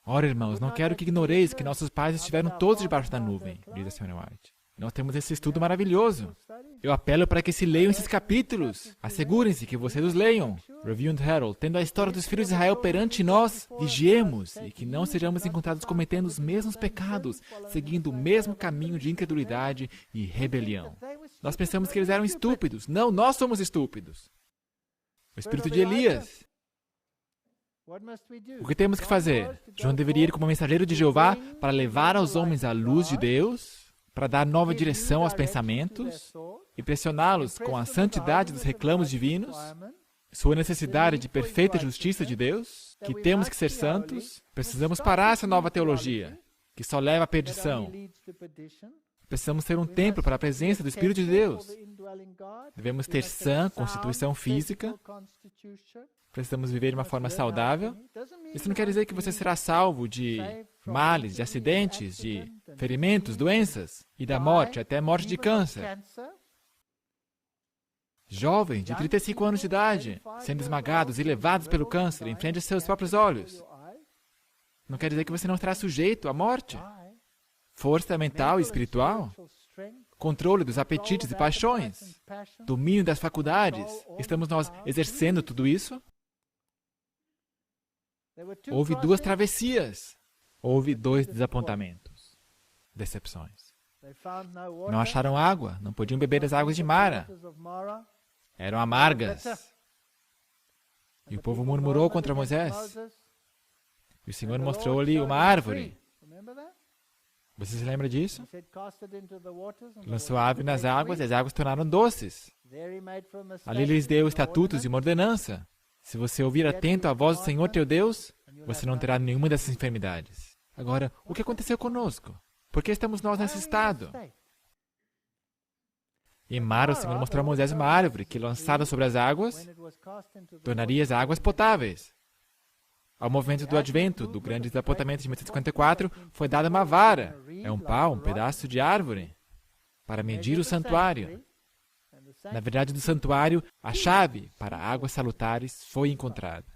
Ora, irmãos, não quero que ignoreis que nossos pais estiveram todos debaixo da nuvem, diz a Sra. White. Nós temos esse estudo maravilhoso. Eu apelo para que se leiam esses capítulos. Assegurem-se que vocês os leiam. Review and Herald. Tendo a história dos filhos de Israel perante nós, vigiemos e que não sejamos encontrados cometendo os mesmos pecados, seguindo o mesmo caminho de incredulidade e rebelião. Nós pensamos que eles eram estúpidos. Não, nós somos estúpidos. O espírito de Elias. O que temos que fazer? João deveria ir como mensageiro de Jeová para levar aos homens a luz de Deus, para dar nova direção aos pensamentos e pressioná-los com a santidade dos reclamos divinos, sua necessidade de perfeita justiça de Deus, que temos que ser santos. Precisamos parar essa nova teologia, que só leva à perdição. Precisamos ter um templo para a presença do Espírito de Deus. Devemos ter sã constituição física. Precisamos viver de uma forma saudável. Isso não quer dizer que você será salvo de males, de acidentes, de ferimentos, doenças e da morte, até morte de câncer. Jovens de 35 anos de idade, sendo esmagados e levados pelo câncer em frente a seus próprios olhos. Não quer dizer que você não estará sujeito à morte. Força mental e espiritual, controle dos apetites e paixões, domínio das faculdades. Estamos nós exercendo tudo isso? Houve duas travessias. Houve dois desapontamentos, decepções. Não acharam água, não podiam beber das águas de Mara. Eram amargas. E o povo murmurou contra Moisés. E o Senhor mostrou-lhe uma árvore. Você se lembra disso? Lançou a árvore nas águas e as águas se tornaram doces. Ali lhes deu estatutos e uma ordenança. Se você ouvir atento à voz do Senhor teu Deus, você não terá nenhuma dessas enfermidades. Agora, o que aconteceu conosco? Por que estamos nós nesse estado? Em Mara, o Senhor mostrou a Moisés uma árvore que, lançada sobre as águas, tornaria as águas potáveis. Ao movimento do advento, do grande desapontamento de 1854, foi dada uma vara, é um pau, um pedaço de árvore, para medir o santuário. Na verdade, do santuário, a chave para águas salutares foi encontrada.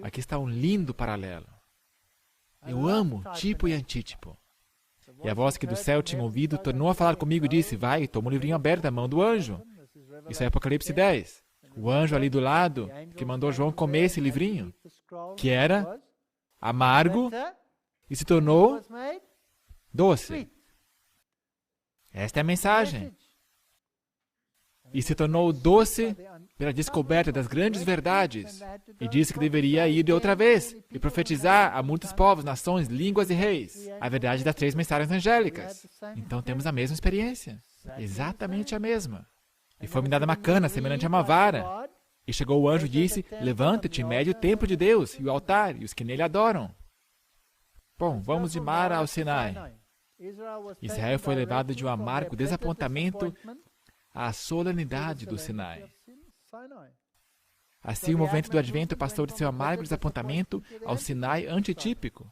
Aqui está um lindo paralelo. Eu amo tipo e antítipo. E a voz que do céu tinha ouvido tornou a falar comigo e disse, vai, toma o livrinho aberto da mão do anjo. Isso é Apocalipse 10. O anjo ali do lado, que mandou João comer esse livrinho, que era amargo e se tornou doce. Esta é a mensagem. E se tornou doce pela descoberta das grandes verdades. E disse que deveria ir de outra vez e profetizar a muitos povos, nações, línguas e reis. A verdade das 3 mensagens angélicas. Então temos a mesma experiência. Exatamente a mesma. E foi-me dada uma cana semelhante a uma vara. E chegou o anjo e disse, levanta-te e mede o templo de Deus e o altar e os que nele adoram. Bom, vamos de Mara ao Sinai. Israel foi levado de um amargo desapontamento à solenidade do Sinai. Assim, o movimento do advento passou de seu amargo desapontamento ao Sinai antitípico.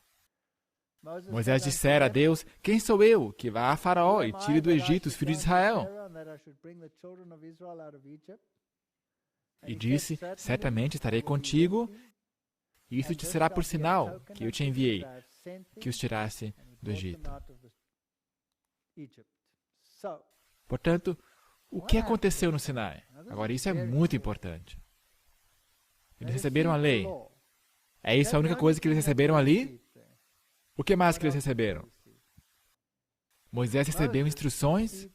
Moisés dissera a Deus, quem sou eu que vá a Faraó e tire do Egito os filhos de Israel? E disse, certamente estarei contigo, e isso te será por sinal que eu te enviei, que os tirasse do Egito. Portanto, o que aconteceu no Sinai? Agora, isso é muito importante. Eles receberam a lei. É isso a única coisa que eles receberam ali? O que mais que eles receberam? Moisés recebeu instruções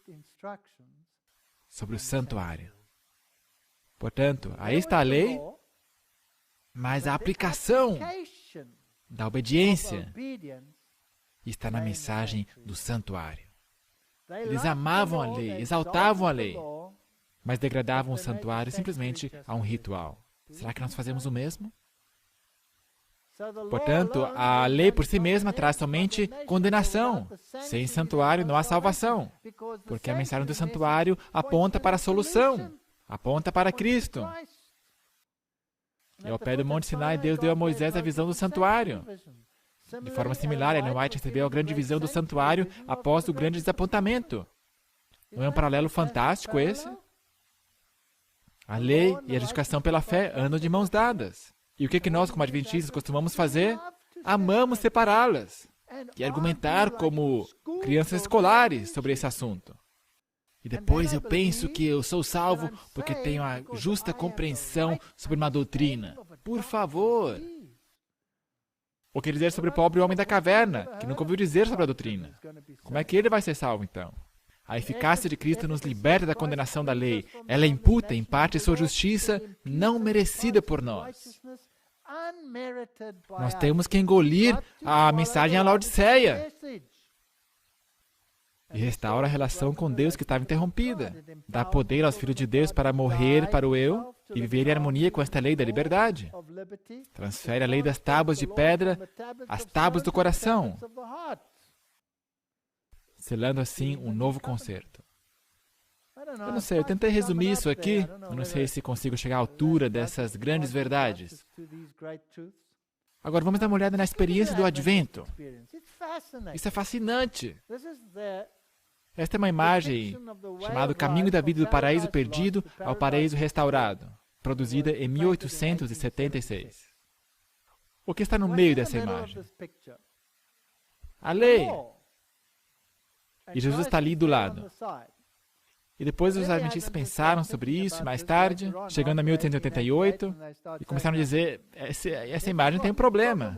sobre o santuário. Portanto, aí está a lei, mas a aplicação da obediência está na mensagem do santuário. Eles amavam a lei, exaltavam a lei, mas degradavam o santuário simplesmente a um ritual. Será que nós fazemos o mesmo? Portanto, a lei por si mesma traz somente condenação. Sem santuário não há salvação, porque a mensagem do santuário aponta para a solução, aponta para Cristo. E ao pé do Monte Sinai, Deus deu a Moisés a visão do santuário. De forma similar, Ellen White recebeu a grande visão do santuário após o grande desapontamento. Não é um paralelo fantástico esse? A lei e a justificação pela fé andam de mãos dadas. E o que nós, como adventistas, costumamos fazer? Amamos separá-las e argumentar como crianças escolares sobre esse assunto. E depois eu penso que eu sou salvo porque tenho a justa compreensão sobre uma doutrina. Por favor! O que dizer sobre o pobre homem da caverna, que nunca ouviu dizer sobre a doutrina? Como é que ele vai ser salvo, então? A eficácia de Cristo nos liberta da condenação da lei. Ela imputa, em parte, sua justiça não merecida por nós. Nós temos que engolir a mensagem à Laodiceia e restaura a relação com Deus que estava interrompida. Dá poder aos filhos de Deus para morrer para o eu e viver em harmonia com esta lei da liberdade. Transfere a lei das tábuas de pedra às tábuas do coração, selando assim um novo concerto. Eu não sei, eu tentei resumir isso aqui. Eu não sei se consigo chegar à altura dessas grandes verdades. Agora vamos dar uma olhada na experiência do Advento. Isso é fascinante. Esta é uma imagem chamada Caminho da Vida do Paraíso Perdido ao Paraíso Restaurado, produzida em 1876. O que está no meio dessa imagem? A lei. E Jesus está ali do lado. E depois os adventistas pensaram sobre isso, mais tarde, chegando a 1888, e começaram a dizer, essa imagem tem um problema.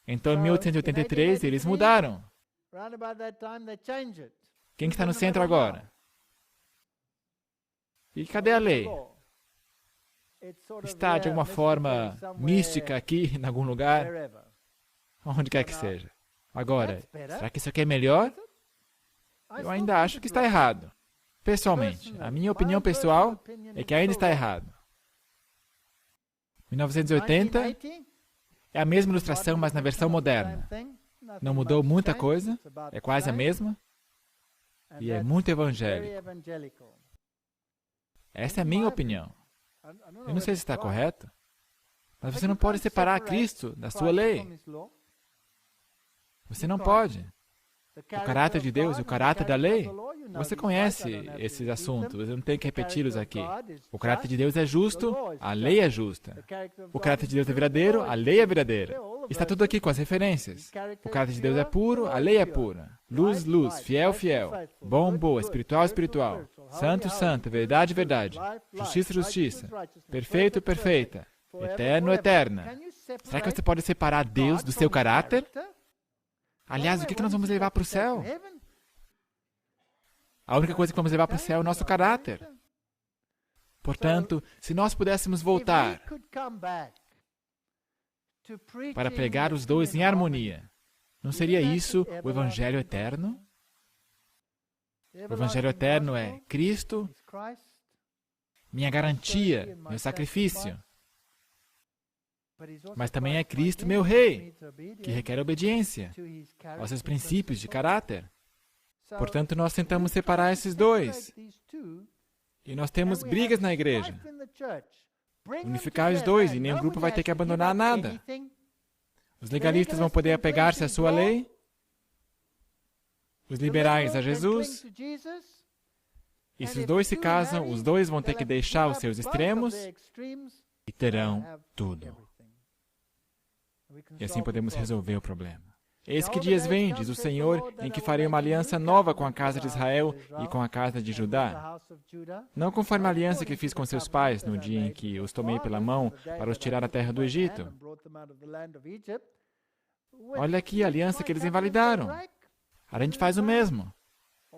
Então, em 1883, eles mudaram. Quem está no centro agora? E cadê a lei? Está, de alguma forma, mística aqui, em algum lugar, onde quer que seja. Agora, será que isso aqui é melhor? Eu ainda acho que está errado. Pessoalmente, a minha opinião pessoal é que ainda está errado. 1980 é a mesma ilustração, mas na versão moderna. Não mudou muita coisa, é quase a mesma, e é muito evangélico. Essa é a minha opinião. Eu não sei se está correto, mas você não pode separar Cristo da sua lei. Você não pode. O caráter de Deus e o caráter da lei, você conhece esses assuntos, eu não tenho que repeti-los aqui. O caráter de Deus é justo, a lei é justa. O caráter de Deus é verdadeiro, a lei é verdadeira. Está tudo aqui com as referências. O caráter de Deus é puro, a lei é pura. Luz, luz, fiel, fiel. Bom, boa, espiritual, espiritual. Santo, santo, verdade, verdade. Justiça, justiça. Perfeito, perfeita. Eterno, eterna. Será que você pode separar Deus do seu caráter? Aliás, o que nós vamos levar para o céu? A única coisa que vamos levar para o céu é o nosso caráter. Portanto, se nós pudéssemos voltar para pregar os dois em harmonia, não seria isso o Evangelho eterno? O Evangelho eterno é Cristo, minha garantia, meu sacrifício. Mas também é Cristo, meu Rei, que requer obediência aos seus princípios de caráter. Portanto, nós tentamos separar esses dois. E nós temos brigas na igreja. Unificar os dois e nenhum grupo vai ter que abandonar nada. Os legalistas vão poder apegar-se à sua lei. Os liberais a Jesus. E se os dois se casam, os dois vão ter que deixar os seus extremos e terão tudo. E assim podemos resolver o problema. Eis que dias vem, diz o Senhor, em que farei uma aliança nova com a casa de Israel e com a casa de Judá. Não conforme a aliança que fiz com seus pais no dia em que os tomei pela mão para os tirar da terra do Egito. Olha aqui a aliança que eles invalidaram. A gente faz o mesmo,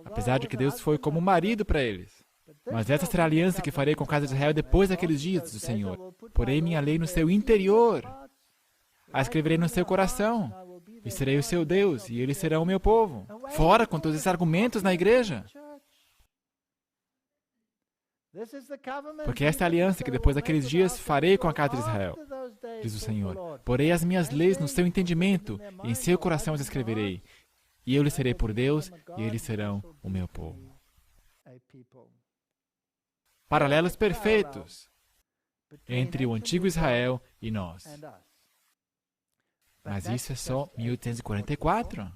apesar de que Deus foi como marido para eles. Mas essa será a aliança que farei com a casa de Israel depois daqueles dias, diz o Senhor. Porei minha lei no seu interior, a escreverei no seu coração, e serei o seu Deus, e eles serão o meu povo. Fora com todos esses argumentos na igreja. Porque esta é a aliança que depois daqueles dias farei com a casa de Israel, diz o Senhor. Porei as minhas leis no seu entendimento, e em seu coração as escreverei. E eu lhes serei por Deus, e eles serão o meu povo. Paralelos perfeitos entre o antigo Israel e nós. Mas isso é só 1844?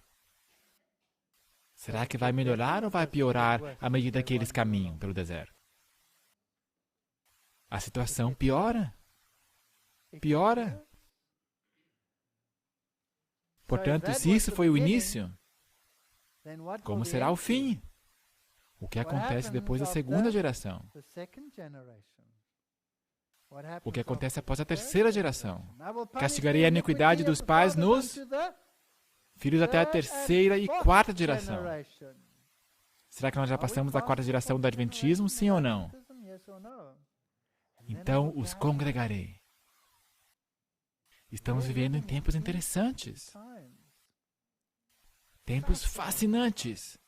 Será que vai melhorar ou vai piorar à medida que eles caminham pelo deserto? A situação piora. Piora. Portanto, se isso foi o início, como será o fim? O que acontece depois da segunda geração? O que acontece após a terceira geração? Castigarei a iniquidade dos pais nos filhos até a terceira e quarta geração. Será que nós já passamos da quarta geração do Adventismo, sim ou não? Então os congregarei. Estamos vivendo em tempos interessantes. Tempos fascinantes.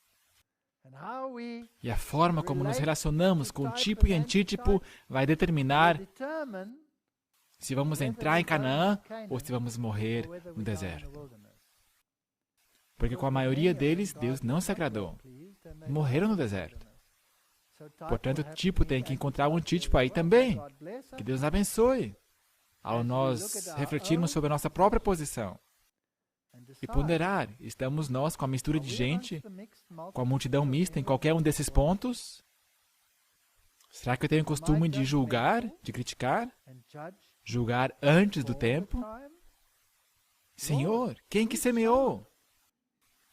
E a forma como nos relacionamos com tipo e antítipo vai determinar se vamos entrar em Canaã ou se vamos morrer no deserto. Porque com a maioria deles, Deus não se agradou. Morreram no deserto. Portanto, o tipo tem que encontrar um antítipo aí também. Que Deus abençoe. Ao nós refletirmos sobre a nossa própria posição. E ponderar, estamos nós com a mistura de gente, com a multidão mista em qualquer um desses pontos? Será que eu tenho o costume de julgar, de criticar? Julgar antes do tempo? Senhor, quem que semeou?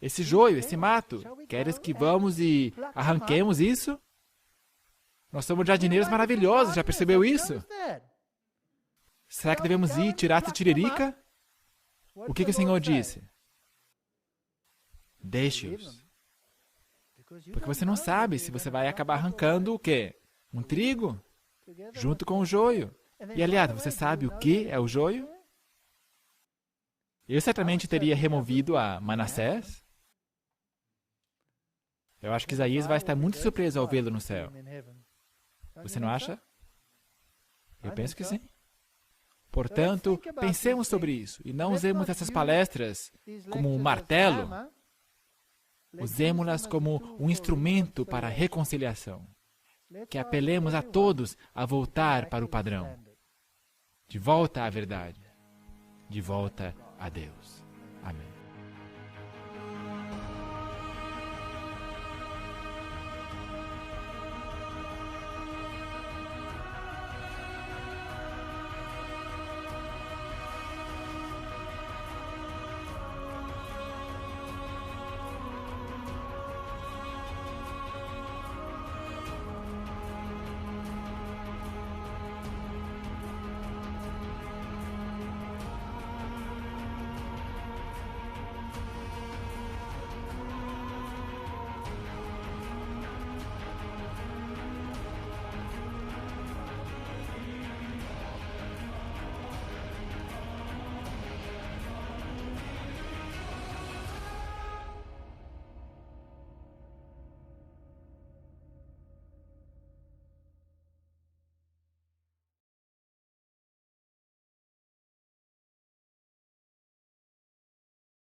Esse joio, esse mato, queres que vamos e arranquemos isso? Nós somos jardineiros maravilhosos, já percebeu isso? Será que devemos ir tirar essa tiririca? O que o Senhor disse? Deixe-os. Porque você não sabe se você vai acabar arrancando o quê? Um trigo? Junto com o joio. E, aliás, você sabe o que é o joio? Eu certamente teria removido a Manassés. Eu acho que Isaías vai estar muito surpreso ao vê-lo no céu. Você não acha? Eu penso que sim. Portanto, pensemos sobre isso e não usemos essas palestras como um martelo. Usemos-las como um instrumento para a reconciliação. Que apelemos a todos a voltar para o padrão. De volta à verdade. De volta a Deus.